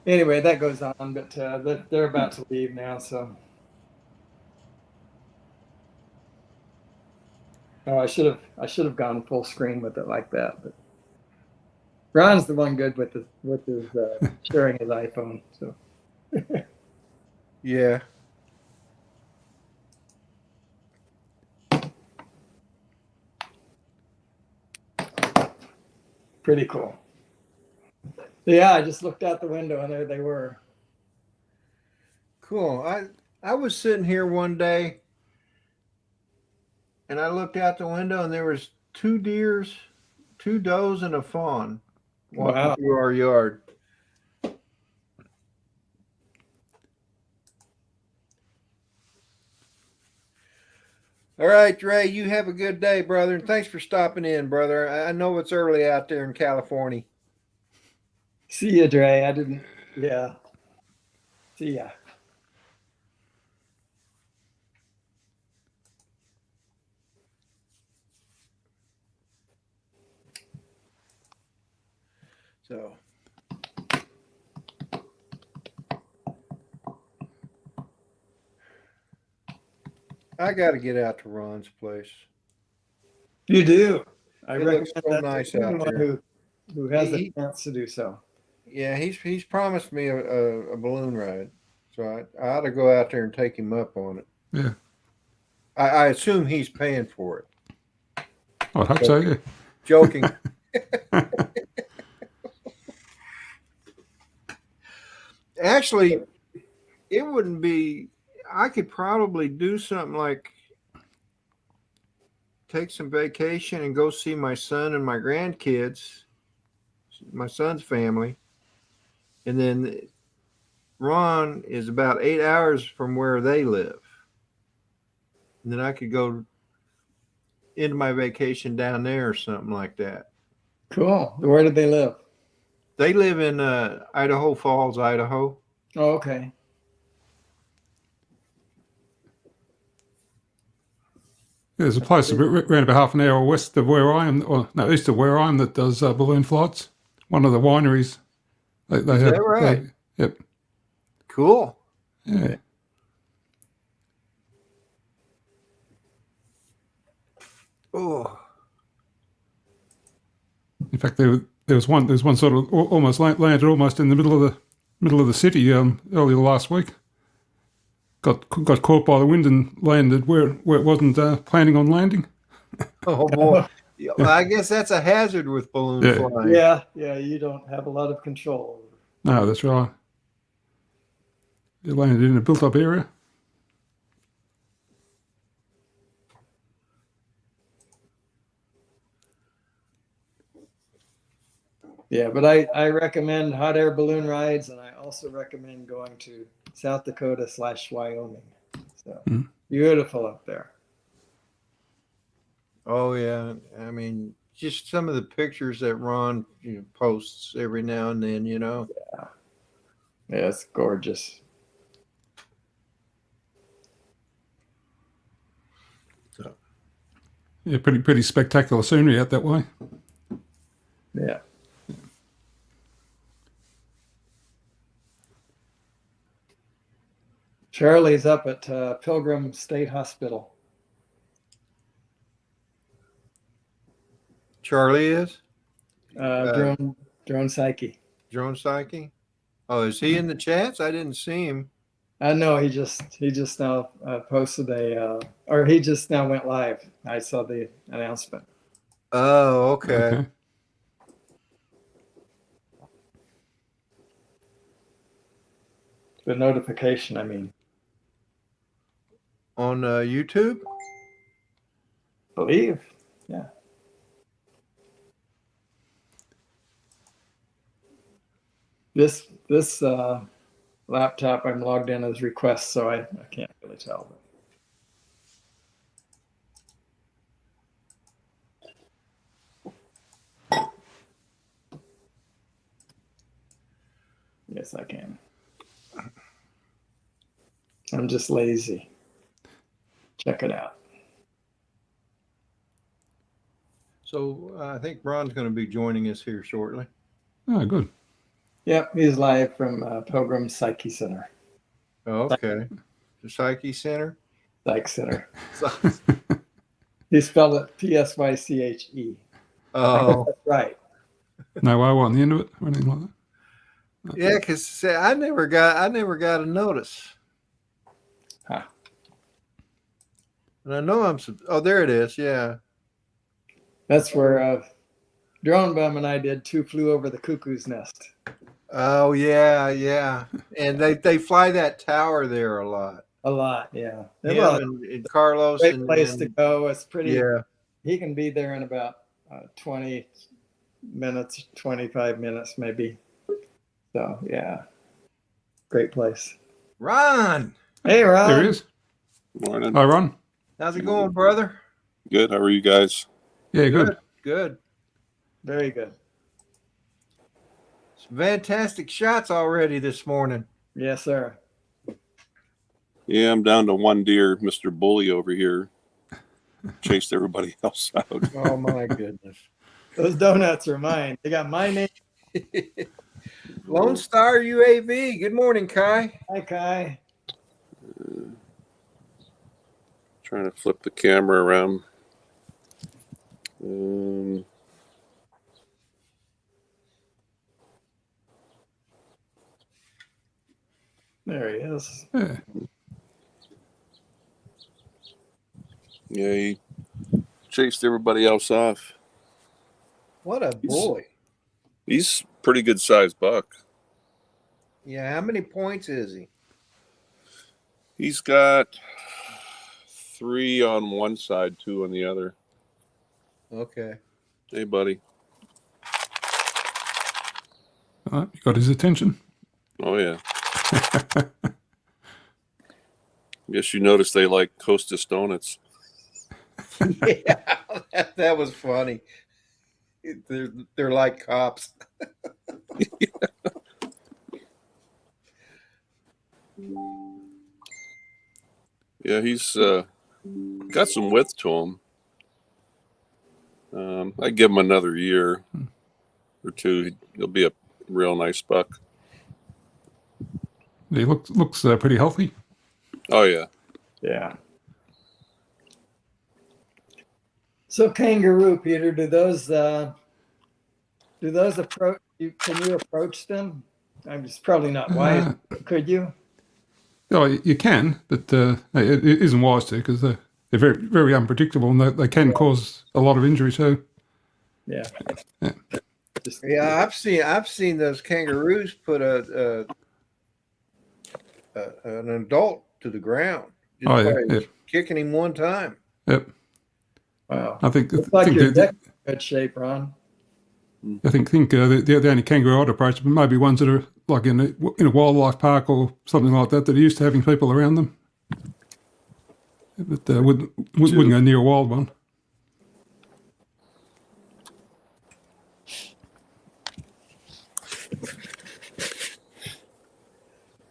Anyway, that goes on, but they're about to leave now, so. Oh, I should have gone full screen with it like that, but Ron's the one good with his sharing his iPhone. So Yeah. pretty cool. Yeah, I just looked out the window and there they were. Cool. I was sitting here one day and I looked out the window and there was 2 deers, 2 does, and a fawn walking Wow. through our yard. All right, Dre, you have a good day, brother, and thanks for stopping in, brother. I know it's early out there in California. See ya, Dre. I didn't. Yeah. See ya. So I got to get out to Ron's place. You do. I It recommend looks so that nice to out anyone there. who has He- the chance to do so. Yeah, he's promised me a balloon ride, so I ought to go out there and take him up on it. Yeah, I assume he's paying for it. I'd hope so, yeah. Joking. Actually, it wouldn't be. I could probably do something like take some vacation and go see my son and my grandkids, my son's family, and then Ron is about 8 hours from where they live. And then I could go into my vacation down there or something like that. Cool. Where did they live? They live in Idaho Falls, Idaho. Oh, okay. There's a place around about half an hour west of where I am, or no, east of where I am, that does balloon flights. One of the wineries. They Is have, that right? Yep. Cool. Yeah. Oh, In fact, there's one sort of almost landed almost in the middle of the city earlier last week. Got caught by the wind and landed where it wasn't planning on landing. oh boy. Yeah, well, I guess that's a hazard with balloon Yeah. flying. Yeah. You don't have a lot of control. No, that's right. It landed in a built-up area. Yeah, but I recommend hot air balloon rides, and I also recommend going to South Dakota / Wyoming. So beautiful up there. Oh yeah. I mean, just some of the pictures that Ron posts every now and then, Yeah, it's gorgeous. So Yeah, pretty spectacular scenery out that way. Yeah. Charlie's up at Pilgrim State Hospital. Charlie is Drone Psyche. Drone Psyche. Oh, is he in the chats? I didn't see him. I know he just now posted or he just now went live. I saw the announcement. Oh, okay. The notification, I mean. On YouTube? Believe. Yeah. This laptop I'm logged in as request, so I can't really tell. Yes, I can. I'm just lazy. Check it out. So I think Ron's going to be joining us here shortly. Oh, good. Yep, he's live from Pilgrim Psyche Center. Okay. The Psyche Center? Psych Center. He spelled it Psyche. Oh. That's right. No Y on the end of it or anything like that. Yeah, because I never got a notice. Huh. And I know oh, there it is. Yeah. That's where Drone Bum and I did Two Flew Over the Cuckoo's Nest. Oh yeah, yeah. And they fly that tower there a lot. A lot, yeah. And Carlos Great place to go. It's pretty. Yeah. He can be there in about 20 minutes, 25 minutes maybe. So yeah, great place. Ron, Hey Ron. There he is. Morning. Hi, Ron. how's it going, brother? Good. How are you guys? Yeah, good. Good. Very good. Some fantastic shots already this morning. Yes, sir. Yeah, I'm down to one deer. Mr. Bully over here chased everybody else out. Oh my goodness. Those donuts are mine. They got my name. Lone Star UAV. Good morning, Kai. Hi, Kai. Trying to flip the camera around. There he is. Yeah. Yeah, he chased everybody else off. What a boy. He's a pretty good sized buck. Yeah, how many points is he? He's got 3 on one side, 2 on the other. Okay. Hey, buddy. You got his attention. Oh, yeah. Guess you noticed they like Hostess donuts. Yeah, that was funny. They're like cops. Yeah, he's got some width to him. I'd give him another year or two. He'll be a real nice buck. He looks pretty healthy. Oh, yeah. Yeah. So kangaroo, Peter, do those approach you? Can you approach them? I'm just probably not wise. Could you? Oh, you can, but it isn't wise to because they're very, very unpredictable and they can cause a lot of injury too. Yeah. Yeah. Yeah, I've seen those kangaroos put an adult to the ground just by kicking him one time. Yep. Wow. I think Looks like your deck's in good shape, Ron. I think the only kangaroo I'd approach, but maybe ones that are like in a wildlife park or something like that are used to having people around them. But wouldn't go near a wild one.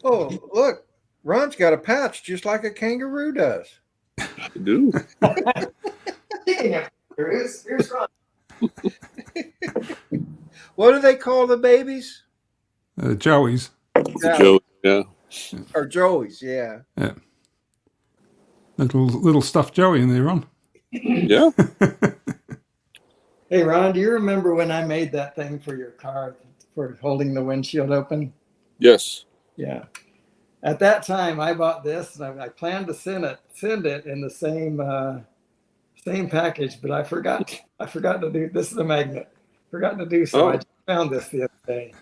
Oh, look, Ron's got a pouch just like a kangaroo does. I do. Speaking of kangaroos, here's Ron. What do they call the babies? Joeys. Joe, yeah. Or Joeys, yeah. Yeah. Little stuffed Joey in there, Ron. Yeah. Hey, Ron, do you remember when I made that thing for your car for holding the windshield open? Yes. Yeah. At that time, I bought this, and I planned to send it in the same package, but I forgot to do. This is a magnet. Forgot to do so. Oh. I just found this the other day.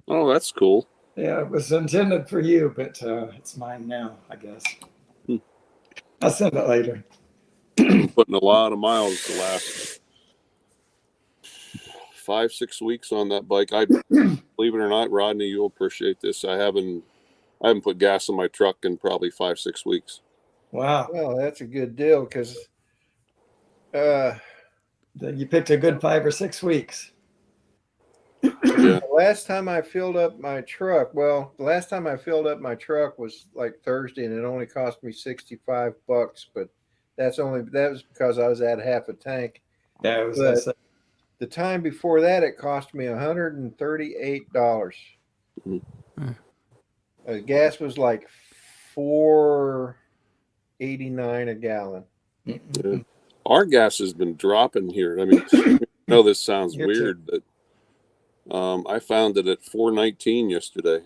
Oh, that's cool. Yeah, it was intended for you, but it's mine now, I guess. I'll send it later. Putting a lot of miles the last 5-6 weeks on that bike. I believe it or not, Rodney, you'll appreciate this. I haven't put gas in my truck in probably 5-6 weeks. Wow. Well, that's a good deal because You picked a good 5 or 6 weeks. Yeah. the last time I filled up my truck was like Thursday, and it only cost me $65, but that was because I was at half a tank. Yeah, it was. But the time before that, it cost me $138. Gas was like $4.89 a gallon. Yeah. Our gas has been dropping here. I mean, I know this sounds weird, but I found it at $4.19 yesterday.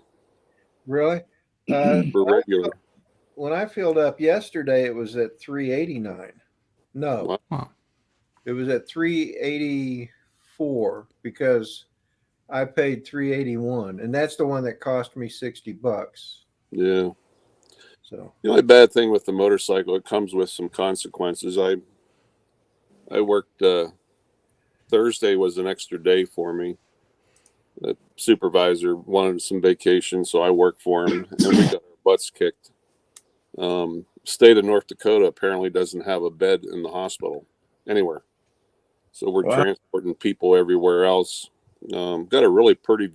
Really? For regular. When I filled up yesterday, it was at $3.89. No, Wow. it was at $3.84 because I paid $3.81, and that's the one that cost me $60. Yeah. So The only bad thing with the motorcycle, it comes with some consequences. I worked Thursday was an extra day for me. The supervisor wanted some vacation, so I worked for him, and we got our butts kicked. State of North Dakota apparently doesn't have a bed in the hospital anywhere, so we're transporting people everywhere else. Got a really pretty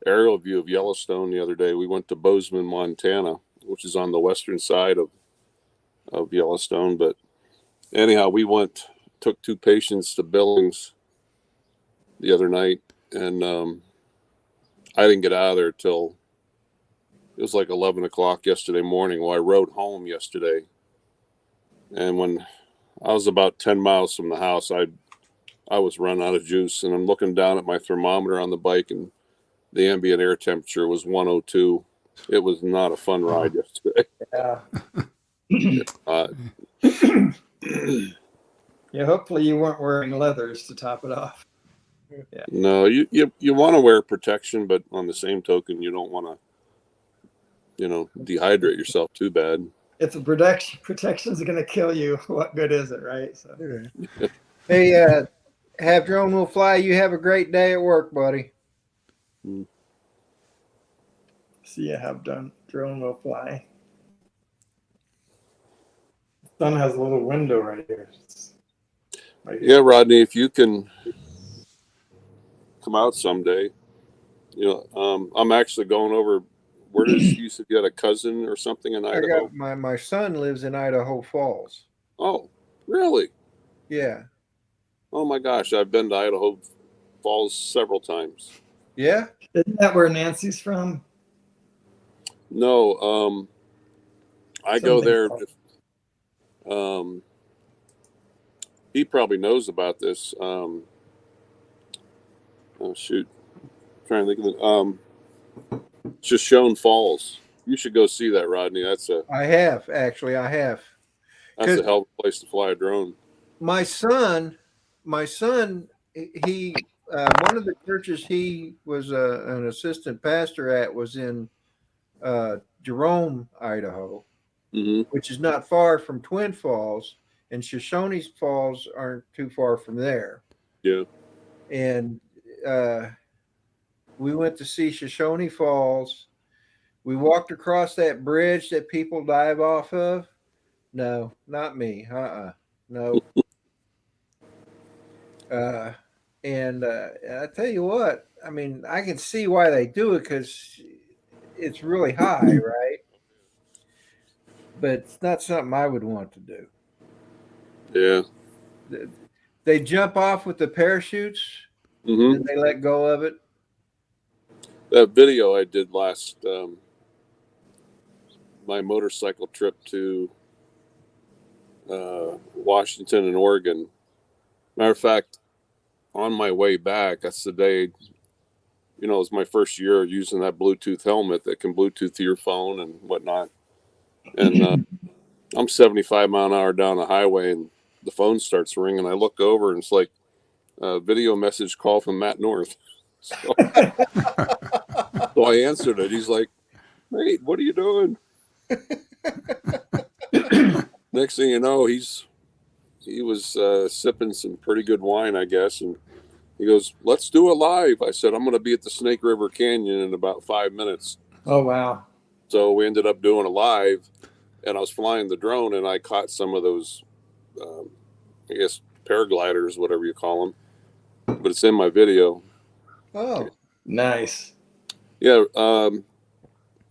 aerial view of Yellowstone the other day. We went to Bozeman, Montana, which is on the western side of Yellowstone, but anyhow, we took 2 patients to Billings the other night, and I didn't get out of there till it was like 11 o'clock yesterday morning. Well, I rode home yesterday, and when I was about 10 miles from the house, I was run out of juice, and I'm looking down at my thermometer on the bike, and the ambient air temperature was 102. It was not a fun ride yesterday. Yeah. Yeah, hopefully you weren't wearing leathers to top it off. Yeah. No, you want to wear protection, but on the same token, you don't want to, dehydrate yourself too bad. If the protection's going to kill you, what good is it, right? So. Hey, have drone will fly. You have a great day at work, buddy. See, I have done drone will fly. The sun has a little window right here. Yeah, Rodney, if you can come out someday, I'm actually going over. Where you said you had a cousin or something in Idaho? My son lives in Idaho Falls. Oh, really? Yeah. Oh my gosh, I've been to Idaho Falls several times. Yeah? Isn't that where Nancy's from? No, I go there. He probably knows about this. Oh shoot, I'm trying to think of it. Shoshone Falls. You should go see that, Rodney. I have. That's a hell of a place to fly a drone. My son, he one of the churches he was an assistant pastor at was in Jerome, Idaho, which is not far from Twin Falls, and Shoshone Falls aren't too far from there. Yeah. And we went to see Shoshone Falls. We walked across that bridge that people dive off of. No, not me. No. And I tell you what, I mean, I can see why they do it because it's really high, right? But it's not something I would want to do. Yeah. They jump off with the parachutes and they let go of it. That video I did last, my motorcycle trip to Washington and Oregon. Matter of fact, on my way back, that's the day, it was my first year using that Bluetooth helmet that can Bluetooth your phone and whatnot. And I'm 75 mile an hour down the highway and the phone starts ringing. I look over and it's like a video message call from Matt North. So I answered it. He's like, "Mate, what are you doing?" Next thing you know, he was sipping some pretty good wine, I guess, and He goes, let's do a live. I said, I'm going to be at the Snake River Canyon in about 5 minutes. Oh, wow. So we ended up doing a live, and I was flying the drone, and I caught some of those, I guess, paragliders, whatever you call them. But it's in my video. Oh, Nice. Yeah.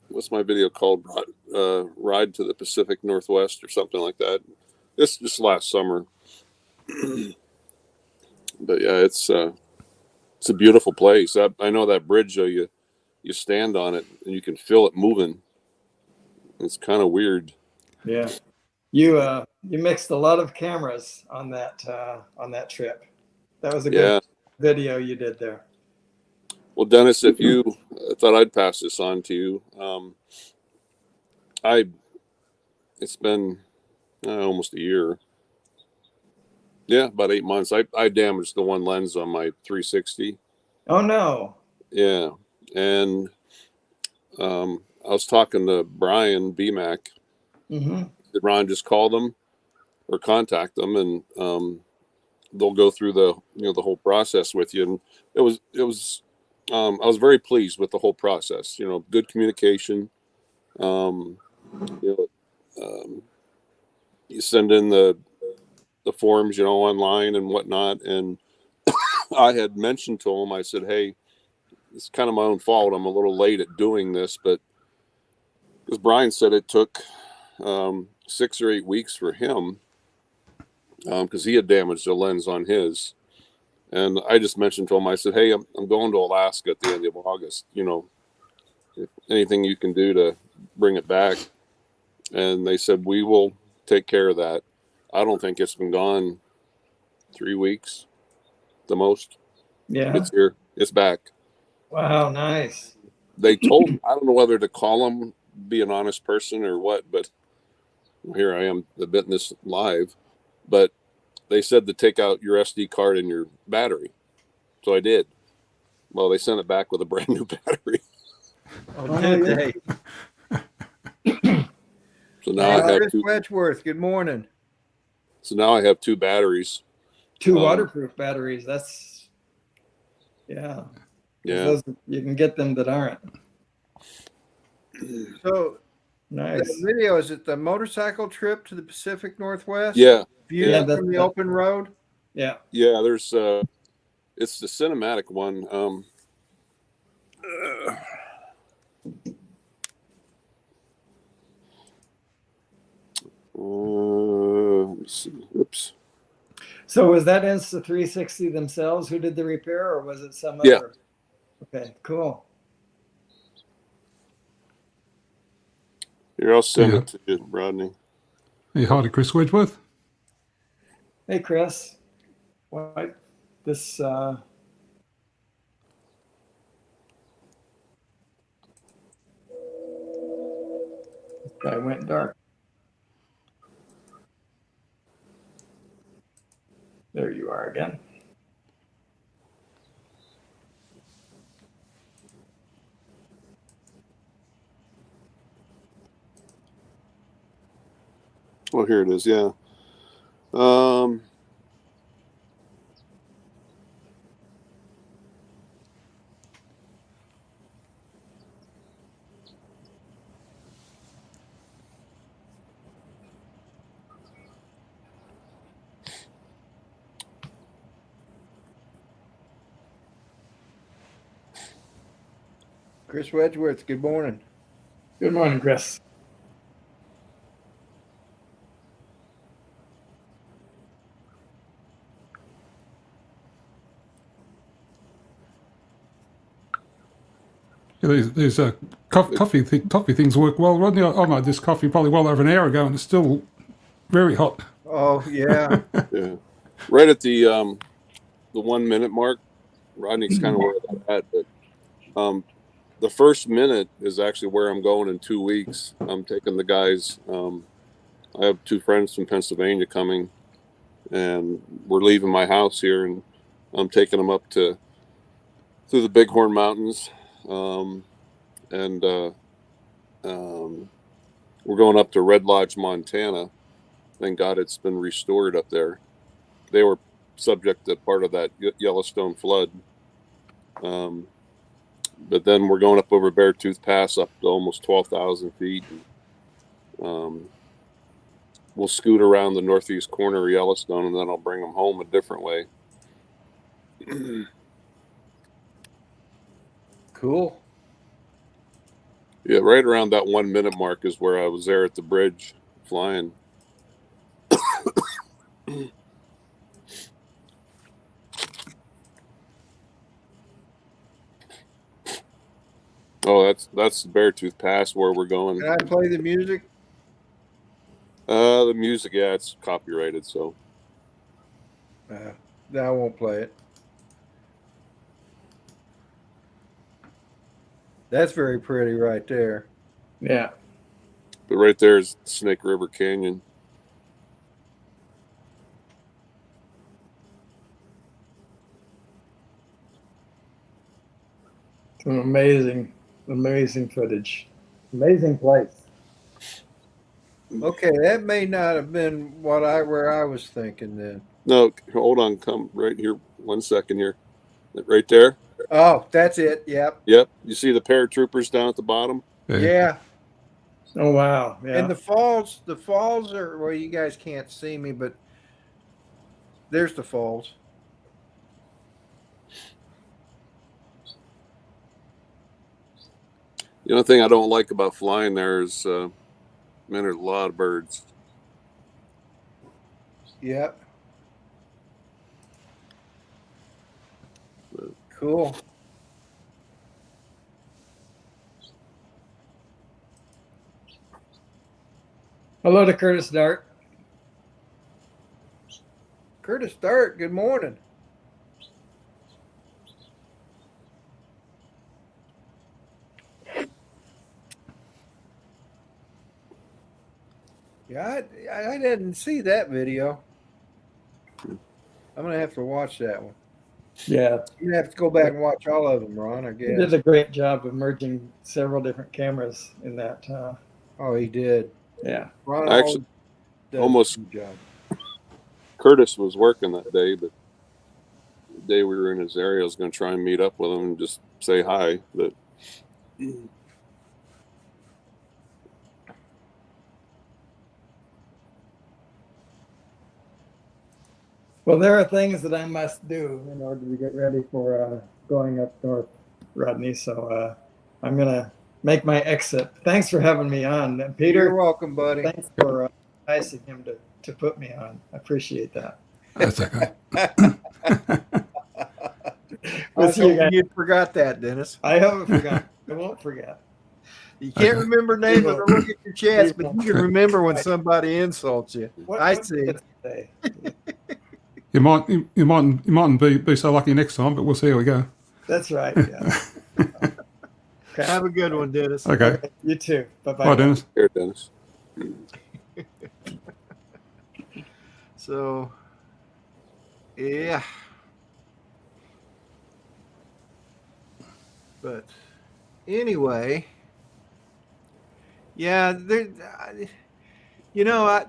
What's my video called? Ride to the Pacific Northwest or something like that. This just last summer. But yeah, it's a beautiful place. I know that bridge, you stand on it and you can feel it moving. It's kind of weird. Yeah. You mixed a lot of cameras on that trip. That was a good video you did there. Well, Dennis, if you I thought I'd pass this on to you. It's been almost a year. Yeah, about 8 months. I damaged the one lens on my 360. Oh no. Yeah, and I was talking to Brian BMAC. Mm-hmm. Did Ron just call them or contact them, and they'll go through the whole process with you. And it was I was very pleased with the whole process. Good communication. You send in the forms, online and whatnot. And I had mentioned to him, I said, hey, it's kind of my own fault. I'm a little late at doing this, but because Brian said it took 6 or 8 weeks for him because he had damaged a lens on his. And I just mentioned to him, I said, hey, I'm going to Alaska at the end of August. If anything you can do to bring it back. And they said, we will take care of that. I don't think it's been gone 3 weeks, the most. Yeah. It's here. It's back. Wow, nice. They told I don't know whether to call him, be an honest person or what, but here I am admitting this live. But they said to take out your SD card and your battery. So I did. Well, they sent it back with a brand new battery. oh did they? So now I have Chris two. Wedgeworth, good morning. So now I have 2 batteries. 2 waterproof batteries. That's yeah. Those, you can get them that aren't. So Nice. the video, is it the motorcycle trip to the Pacific Northwest? Yeah. View from the open road? Yeah. Yeah, there's it's the cinematic one. Let me see. Oops. So was that Insta360 themselves who did the repair, or was it some Yeah. other? Okay, cool. Here, I'll send it to you, Rodney. Hey, hi to Chris Wedgeworth. Hey, Chris. What this? This guy went dark. There you are again. Oh, here it is. Yeah. Chris Wedgeworth, good morning. Good morning, Chris. Yeah, these coffee things work well, Rodney. I made this coffee probably well over an hour ago, and it's still very hot. Oh yeah. Yeah. Right at the 1 minute mark, Rodney's kind of where I'm at, but the first minute is actually where I'm going in 2 weeks. I'm taking the guys. I have 2 friends from Pennsylvania coming, and we're leaving my house here, and I'm taking them up through the Bighorn Mountains, and we're going up to Red Lodge, Montana. Thank God it's been restored up there. They were subject to part of that Yellowstone flood. But then we're going up over Beartooth Pass up to almost 12,000 feet. And, we'll scoot around the northeast corner of Yellowstone, and then I'll bring them home a different way. Cool. Yeah, right around that 1 minute mark is where I was there at the bridge flying. Oh, that's the Beartooth Pass where we're going. Can I play the music? The music, yeah, it's copyrighted, so. No, I won't play it. That's very pretty right there. Yeah. But right there is Snake River Canyon. Some amazing footage. Amazing place. Okay, that may not have been where I was thinking then. No, hold on, come right here 1 second here. Right there. Oh, that's it. Yep. Yep. You see the paratroopers down at the bottom? Yeah. Oh wow. Yeah. And the falls are, well, you guys can't see me, but there's the falls. The only thing I don't like about flying there is, man, there's a lot of birds. Yep. Cool. Hello to Curtis Dart. Curtis Dart, good morning. Yeah, I didn't see that video. I'm going to have to watch that one. Yeah. You have to go back and watch all of them, Ron, I guess. He did a great job of merging several different cameras in that. Oh, he did. Yeah. Ron Actually, does almost a good job. Curtis was working that day, but the day we were in his area, I was going to try and meet up with him and just say hi. But Well, there are things that I must do in order to get ready for going up north, Rodney. So I'm going to make my exit. Thanks for having me on. And Peter, You're welcome, buddy. thanks for enticing him to put me on. I appreciate that. That's okay. We'll see you guys. You forgot that, Dennis. I haven't forgotten. I won't forget. You can't remember names or look at your chest, but you can remember when somebody insults you. I see. What did I say? You mightn't be so lucky next time, but we'll see how we go. That's right. Yeah. Okay. Have a good one, Dennis. Okay. You too. Bye-bye. Bye, Dennis. here, Dennis. So, yeah. But anyway, yeah,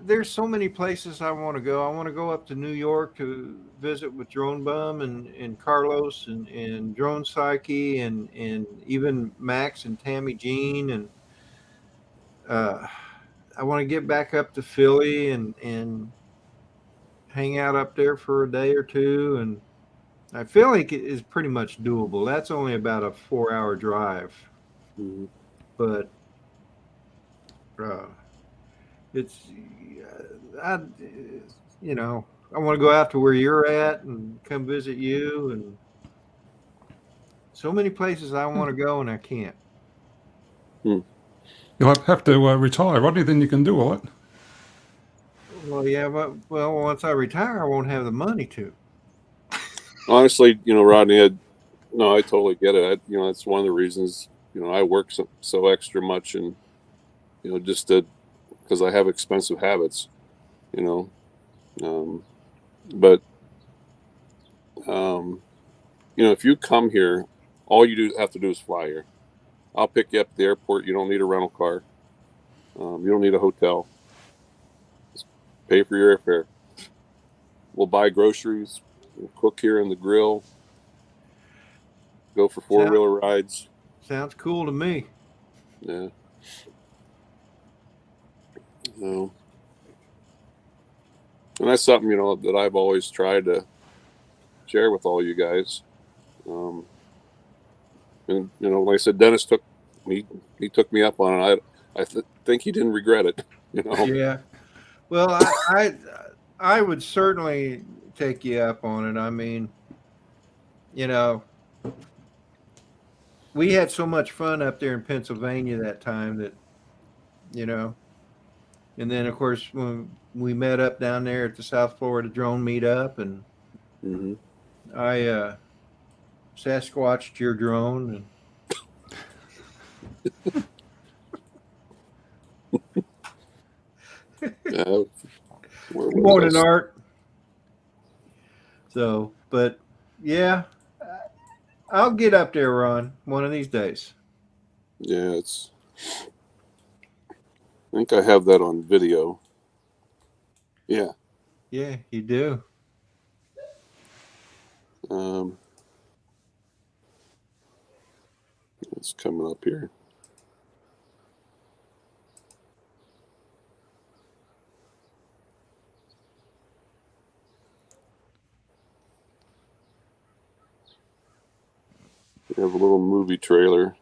there's so many places I want to go. I want to go up to New York to visit with Drone Bum and Carlos and Drone Psyche and even Max and Tammy Jean. And I want to get back up to Philly and hang out up there for a day or two. And I feel like it is pretty much doable. That's only about a 4-hour drive. Mm-hmm. But it's, I want to go out to where you're at and come visit you, and so many places I want to go and I can't. You'll have to retire, Rodney, then you can do all that. Well, yeah, but once I retire, I won't have the money to. Honestly, Rodney, I totally get it. That's one of the reasons, I work so extra much, and, just because I have expensive habits, but, if you come here, all you have to do is fly here. I'll pick you up at the airport. You don't need a rental car. You don't need a hotel. Just pay for your airfare. We'll buy groceries. We'll cook here on the grill. Go for 4-wheeler rides. Sounds cool to me. Yeah. And that's something, that I've always tried to share with all you guys. And, like I said, Dennis he took me up on it. I think he didn't regret it, Yeah. Well, I would certainly take you up on it. I mean, we had so much fun up there in Pennsylvania that time that, and then of course when we met up down there at the South Florida drone meetup, and I Sasquatched your drone and Yeah. good morning, Art. So, but yeah, I'll get up there, Ron, one of these days. Yeah, I think I have that on video. Yeah. Yeah, you do. It's coming up here. We have a little movie trailer.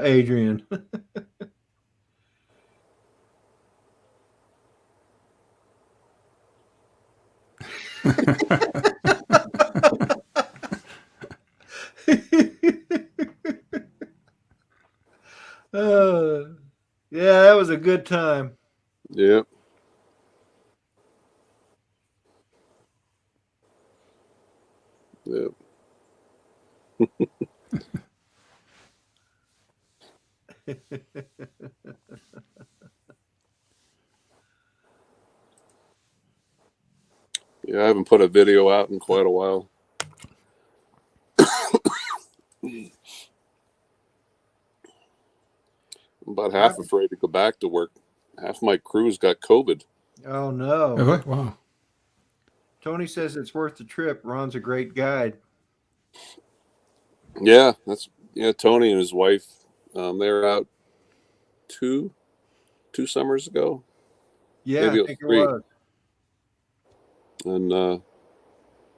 Adrian. Yeah, that was a good time. Yep. Yep. Yeah, I haven't put a video out in quite a while. I'm about half afraid to go back to work. Half my crew's got COVID. Oh no! Wow. Tony says it's worth the trip. Ron's a great guide. Yeah, Tony and his wife. They were out two summers ago. Yeah, maybe I think it 3. was. And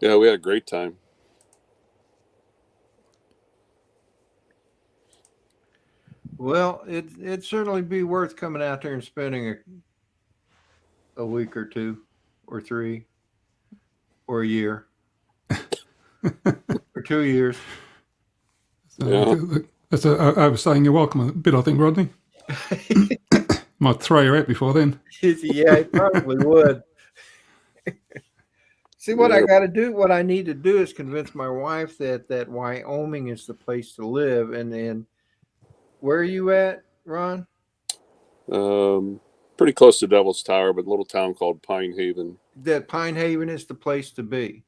yeah, we had a great time. Well, it'd certainly be worth coming out there and spending a week or 2 or 3 or a year or 2 years. So, Yeah. I was saying you're welcome a bit, I think, Rodney. Might throw you out before then. Yeah, it probably would. See, what I got to do, what I need to do is convince my wife that Wyoming is the place to live. And where are you at, Ron? Pretty close to Devil's Tower, but a little town called Pine Haven. That Pine Haven is the place to be.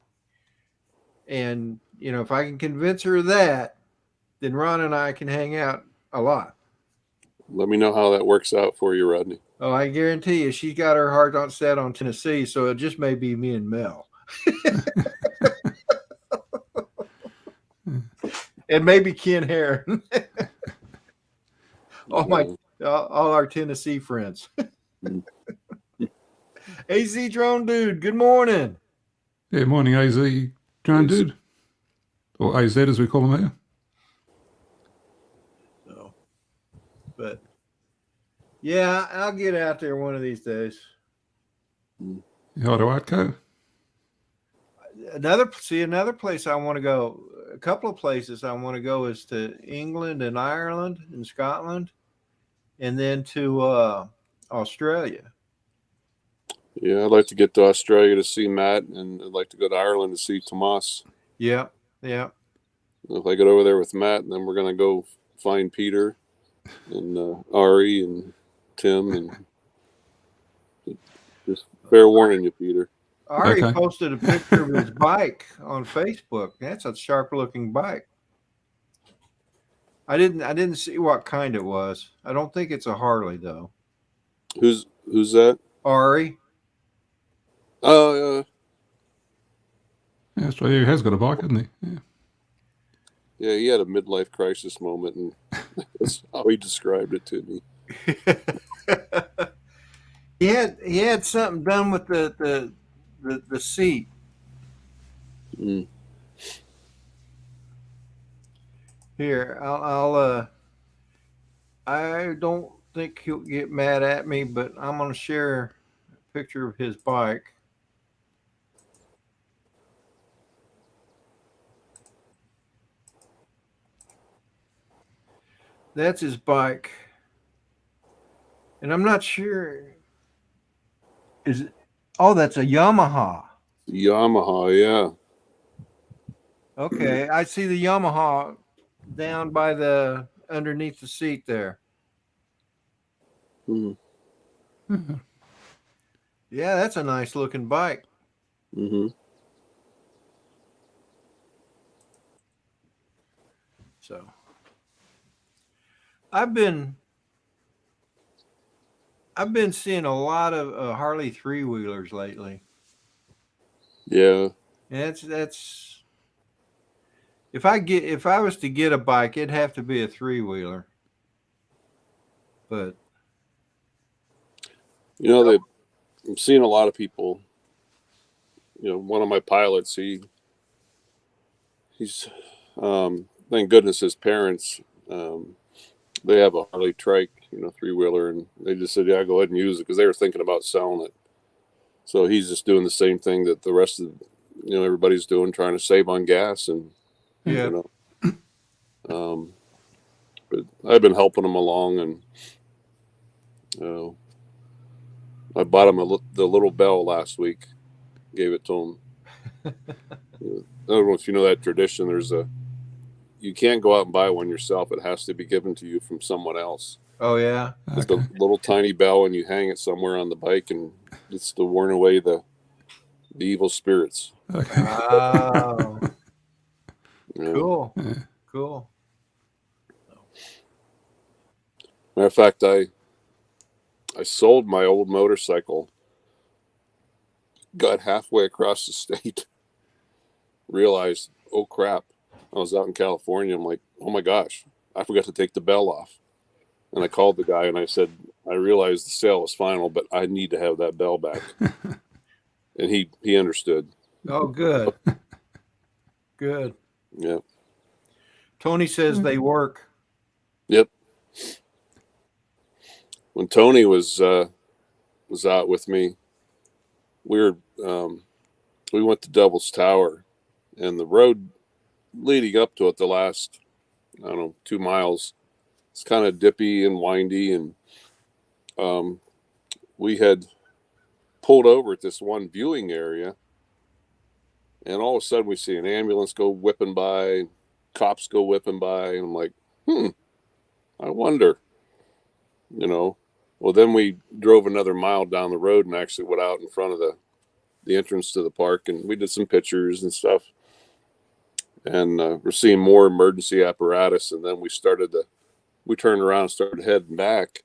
And, if I can convince her of that, then Ron and I can hang out a lot. Let me know how that works out for you, Rodney. Oh, I guarantee you, she's got her heart set on Tennessee, so it just may be me and Mel. And maybe Ken Heron. all our Tennessee friends. AZ Drone Dude, good morning. Yeah, morning, AZ Drone Dude. Or AZ as we call him here. No. But yeah, I'll get out there one of these days. How do I go? Another place I want to go, a couple of places I want to go is to England and Ireland and Scotland, and then to Australia. Yeah, I'd like to get to Australia to see Matt, and I'd like to go to Ireland to see Tomas. Yeah. If I get over there with Matt, then we're going to go find Peter and Ari and Tim, and just fair warning you, Peter. Ari posted a picture of his bike on Facebook. That's a sharp-looking bike. I didn't see what kind it was. I don't think it's a Harley though. Who's that? Ari. Oh, Yeah, so he has got a bike, hasn't he? Yeah. yeah. He had a midlife crisis moment, and that's how he described it to me. he had something done with the seat. Mm. Here, I don't think he'll get mad at me, but I'm gonna share a picture of his bike. That's his bike. And I'm not sure. Is it? Oh, that's a Yamaha. Yamaha, yeah. Okay, I see the Yamaha down by the underneath the seat there. Mm. Mm-hmm. Yeah, that's a nice looking bike. Mm-hmm. So I've been seeing a lot of Harley 3-wheelers lately. Yeah. And that's if I was to get a bike, it'd have to be a 3-wheeler. But You know, I'm seeing a lot of people. You know, one of my pilots, he's thank goodness his parents, they have a Harley trike, 3-wheeler, and they just said, yeah, go ahead and use it, because they were thinking about selling it. So he's just doing the same thing that the rest of everybody's doing, trying to save on gas. And yeah, but I've been helping him along, and I bought him the little bell last week, gave it to him. I don't know if you know that tradition. You can't go out and buy one yourself. It has to be given to you from someone else. oh yeah, It's a little tiny bell, and you hang it somewhere on the bike, and it's to warn away the evil spirits. Okay. wow, Yeah. cool, Yeah. cool. Matter of fact, I sold my old motorcycle, got halfway across the state, realized, oh crap, I was out in California. I'm like, oh my gosh, I forgot to take the bell off. And I called the guy and I said, I realized the sale was final, but I need to have that bell back. And he understood. Oh, good, good. Yeah. Tony says they work. Yep. When Tony was out with me, we went to Devil's Tower, and the road leading up to it, the last, 2 miles, it's kind of dippy and windy, and we had pulled over at this one viewing area, and all of a sudden we see an ambulance go whipping by, cops go whipping by, and I'm like, I wonder, Well, then we drove another mile down the road and actually went out in front of the entrance to the park, and we did some pictures and stuff. And we're seeing more emergency apparatus, and then we turned around and started heading back.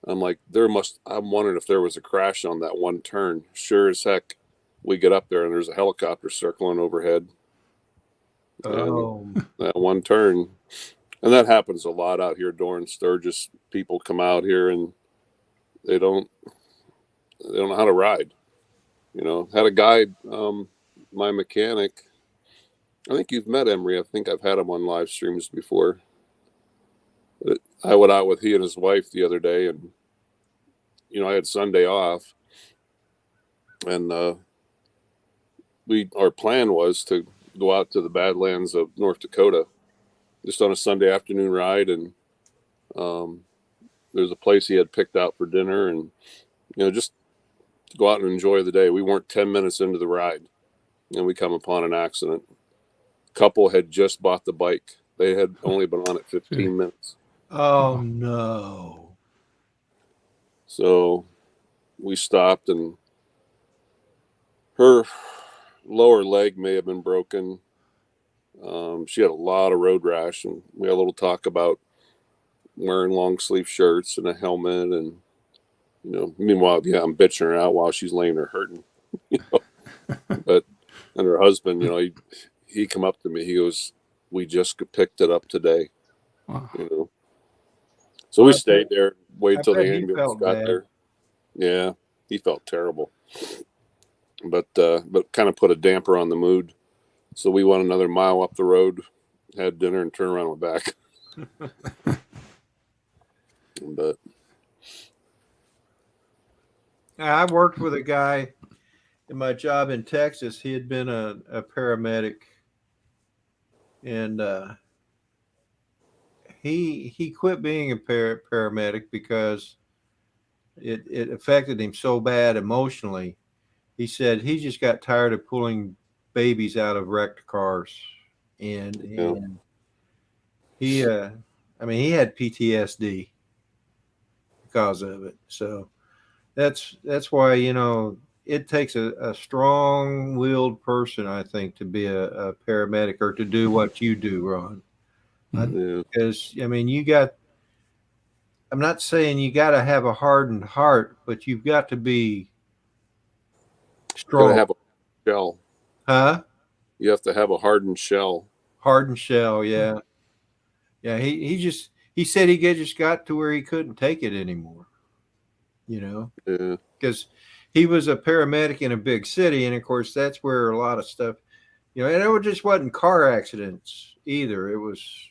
I'm like, I'm wondering if there was a crash on that one turn. Sure as heck, we get up there and there's a helicopter circling overhead. Oh, And that one turn, and that happens a lot out here during Sturgis. People come out here and they don't know how to ride. Had a guy, my mechanic, I think you've met Emery. I think I've had him on live streams before. I went out with he and his wife the other day, and I had Sunday off, and our plan was to go out to the Badlands of North Dakota just on a Sunday afternoon ride, and there's a place he had picked out for dinner, and just go out and enjoy the day. We weren't 10 minutes into the ride, and we come upon an accident. Couple had just bought the bike. They had only been on it 15 minutes. oh no. So we stopped, and her lower leg may have been broken. She had a lot of road rash, and we had a little talk about wearing long sleeve shirts and a helmet, and meanwhile, I'm bitching her out while she's laying there hurting. But and her husband, he come up to me, he goes, "We just picked it up today." Wow. So we stayed there, waited I till the bet he ambulance felt got bad. there. Yeah, he felt terrible, but kind of put a damper on the mood. So we went another mile up the road, had dinner, and turned around and went back. But I worked with a guy in my job in Texas. He had been a paramedic, and he quit being a paramedic because it affected him so bad emotionally. He said he just got tired of pulling babies out of wrecked cars, and he he had PTSD because of it. So that's why it takes a strong-willed person, I think, to be a paramedic or to do what you do, Ron. Because I'm not saying you got to have a hardened heart, but you've got to be strong. Gotta have a shell. Huh? You have to have a hardened shell. Hardened shell, yeah. Yeah, he said he just got to where he couldn't take it anymore. Yeah. Because he was a paramedic in a big city, and of course that's where a lot of stuff, and it just wasn't car accidents either. It was,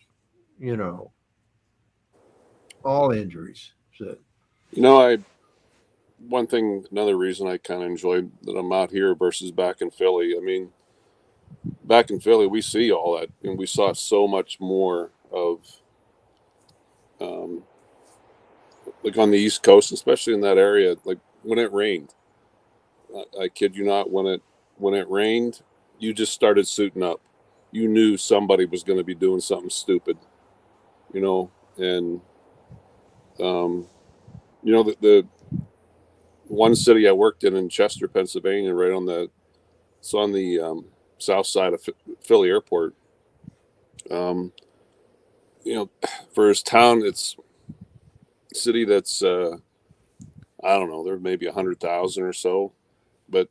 all injuries. So. Another reason I kind of enjoyed that I'm out here versus back in Philly. I mean, back in Philly, we see all that, and we saw so much more of, like on the East Coast, especially in that area, like when it rained. I kid you not, when it rained, you just started suiting up. You knew somebody was going to be doing something stupid, and the one city I worked in Chester, Pennsylvania, right on the south side of Philly Airport. For his town, it's a city that's I don't know, there may be 100,000 or so, but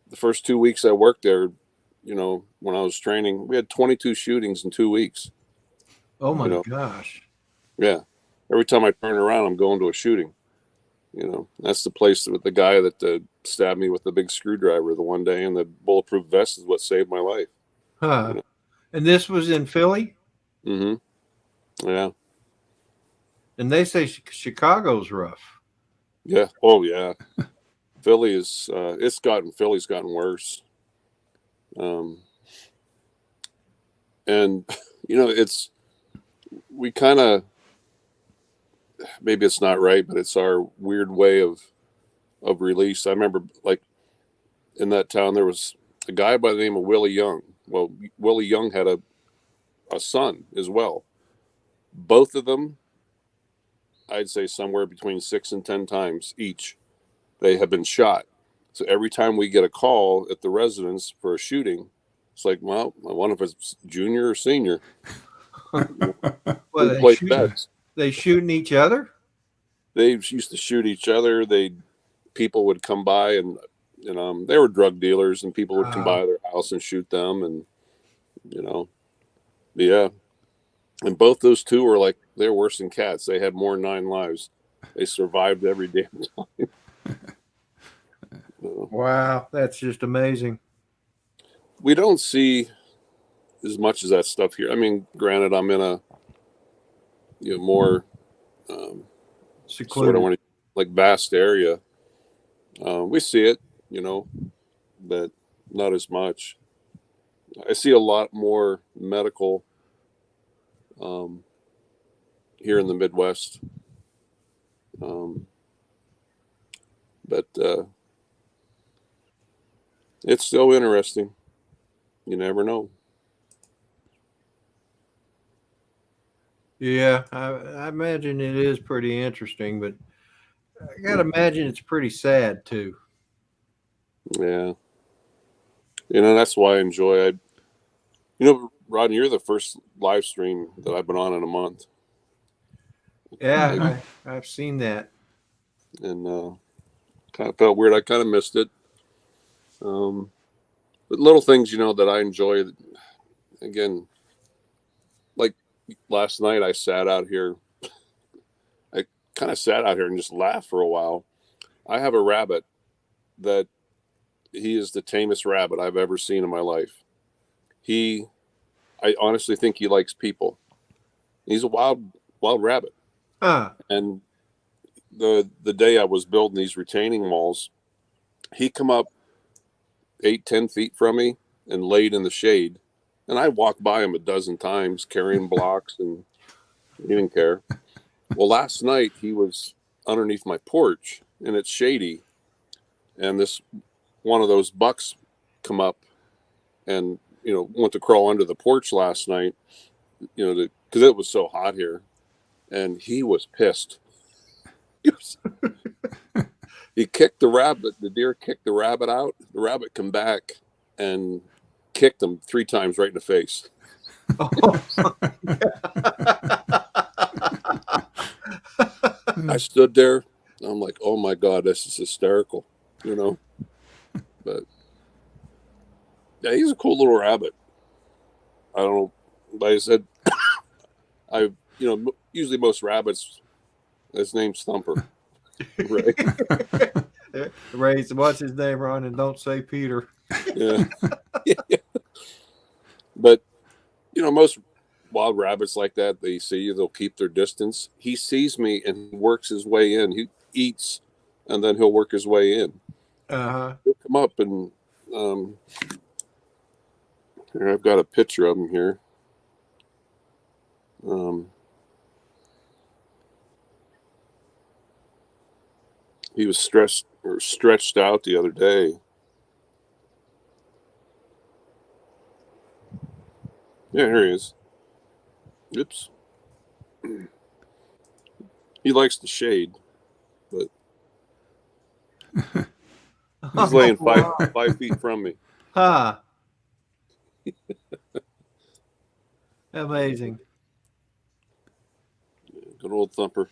the first 2 weeks I worked there, when I was training, we had 22 shootings in 2 weeks. Oh my gosh! Yeah, every time I turn around, I'm going to a shooting. That's the place with the guy that stabbed me with the big screwdriver the one day, and the bulletproof vest is what saved my life. Huh? And this was in Philly. Mm-hmm. Yeah. And they say Chicago's rough. Yeah. Oh yeah. Philly is. Philly's gotten worse. And we kind of, maybe it's not right, but it's our weird way of release. I remember, like, in that town there was a guy by the name of Willie Young. Well, Willie Young had a son as well. Both of them, I'd say somewhere between 6 and 10 times each, they have been shot. So every time we get a call at the residence for a shooting, it's like, well, I wonder if it's junior or senior. Well, they shooting each other? They used to shoot each other. People would come by, and they were drug dealers, and people would come by their house and shoot them, and yeah. And both those two were like, they're worse than cats. They had more than 9 lives. They survived every damn time. Wow, that's just amazing. We don't see as much as that stuff here. I mean, granted, I'm in a more secluded, sort of like vast area. We see it, but not as much. I see a lot more medical here in the Midwest. But it's still interesting. You never know. Yeah, I imagine it is pretty interesting, but I gotta imagine it's pretty sad too. Yeah. That's why I enjoy. Rodney, you're the first live stream that I've been on in a month. Yeah, I've seen that. And kind of felt weird. I kind of missed it. But little things, that I enjoy. Again, like last night, I sat out here. I kind of sat out here and just laughed for a while. I have a rabbit that he is the tamest rabbit I've ever seen in my life. I honestly think he likes people. He's a wild rabbit. And the day I was building these retaining walls, he come up 8-10 feet from me and laid in the shade. And I walked by him a dozen times carrying blocks and he didn't care. Well, last night he was underneath my porch and it's shady. And this one of those bucks come up and, went to crawl under the porch last night, because it was so hot here. And he was pissed. He kicked the rabbit. The deer kicked the rabbit out. The rabbit come back and kicked him 3 times right in the face. I stood there. I'm like, oh my God, this is hysterical, But yeah, he's a cool little rabbit. I don't know. Like I said, usually most rabbits, his name's Thumper. Right. Ray, what's his name, Ron? And don't say Peter. Yeah. But, most wild rabbits like that, they see you, they'll keep their distance. He sees me and works his way in. He eats and then he'll work his way in. He'll come up and, here, I've got a picture of him here. He was stretched out the other day. Yeah, here he is. Oops. He likes the shade, but he's laying 5 feet from me. Amazing. Good old Thumper.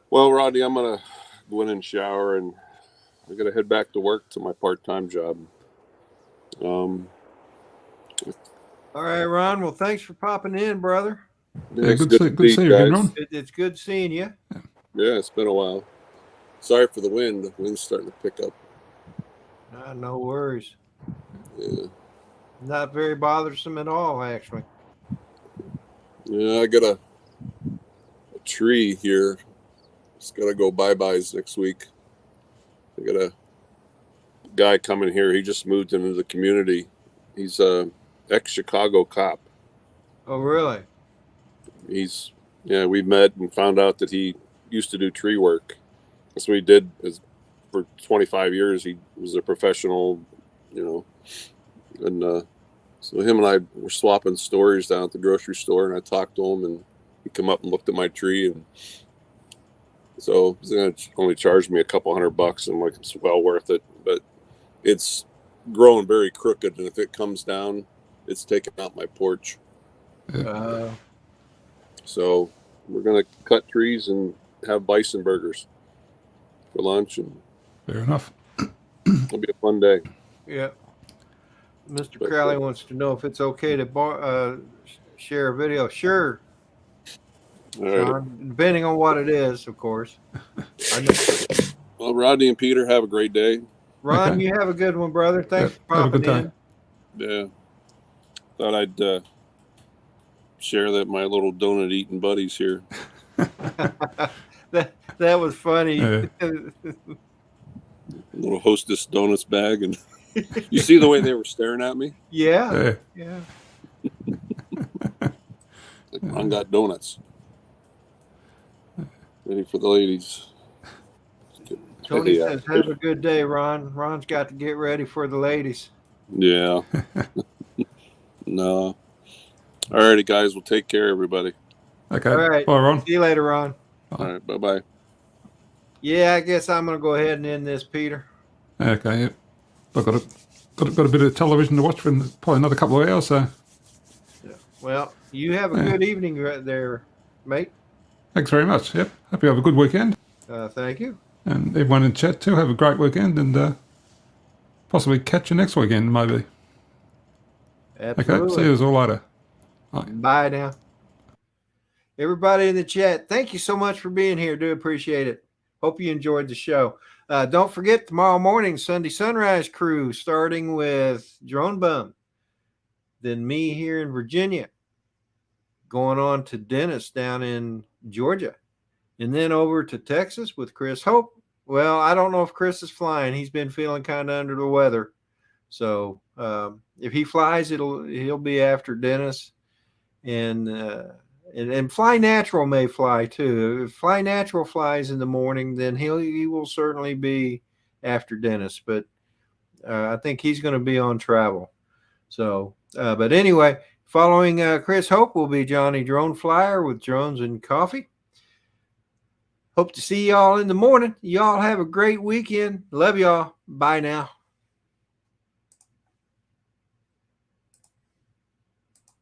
Well, Rodney, I'm going to go in and shower, and I got to head back to work to my part-time job. All right, Ron. Well, thanks for popping in, brother. Yeah, good to see you again, Ron. It's good seeing you. Yeah, it's been a while. Sorry for the wind. The wind's starting to pick up. No worries. Yeah. Not very bothersome at all, actually. Yeah, I got a tree here. It's got to go bye-byes next week. I got a guy coming here. He just moved into the community. He's a ex-Chicago cop. Oh, really? We met and found out that he used to do tree work. That's what he did for 25 years. He was a professional, and so him and I were swapping stories down at the grocery store, and I talked to him, and he come up and looked at my tree, and so he's going to only charge me a couple $100. I'm like, it's well worth it, but it's growing very crooked, and if it comes down, it's taking out my porch. So we're going to cut trees and have bison burgers for lunch, and fair enough. It'll be a fun day. Yeah. Mr. Crowley wants to know if it's okay to share a video. Sure. All right. Depending on what it is, of course. Well, Rodney and Peter, have a great day. Ron, Okay. you have a good one, brother. Thanks for Have a popping good time. Yeah. Thought I'd share that my little donut eating buddies here. That was funny. Little Hostess Donuts bag, and you see the way they were staring at me? Yeah. Like, Ron got donuts. Ready for the ladies. Tony says, have a good day, Ron. Ron's got to get ready for the ladies. Yeah. No. All righty, guys. We'll take care, everybody. Okay. All right. Bye, Ron. See you later, Ron. All right. Bye-bye. Yeah, I guess I'm going to go ahead and end this, Peter. Okay, yep. I've got a bit of television to watch for probably another couple of hours. So, Well, you have a good evening right there, mate. thanks very much. Yep. Hope you have a good weekend. Thank you. And everyone in chat too, have a great weekend and possibly catch you next weekend, maybe. Absolutely. Okay, see you all later. Bye now. Everybody in the chat, thank you so much for being here. Do appreciate it. Hope you enjoyed the show. Don't forget, tomorrow morning, Sunday Sunrise Crew, starting with Drone Bum, then me here in Virginia, going on to Dennis down in Georgia, and then over to Texas with Chris Hope. Well, I don't know if Chris is flying. He's been feeling kind of under the weather. So if he flies, he'll be after Dennis. And Fly Natural may fly too. If Fly Natural flies in the morning, then he will certainly be after Dennis. But I think he's going to be on travel. So, but anyway, following Chris Hope will be Johnny Drone Flyer with Drones and Coffee. Hope to see y'all in the morning. Y'all have a great weekend. Love y'all. Bye now.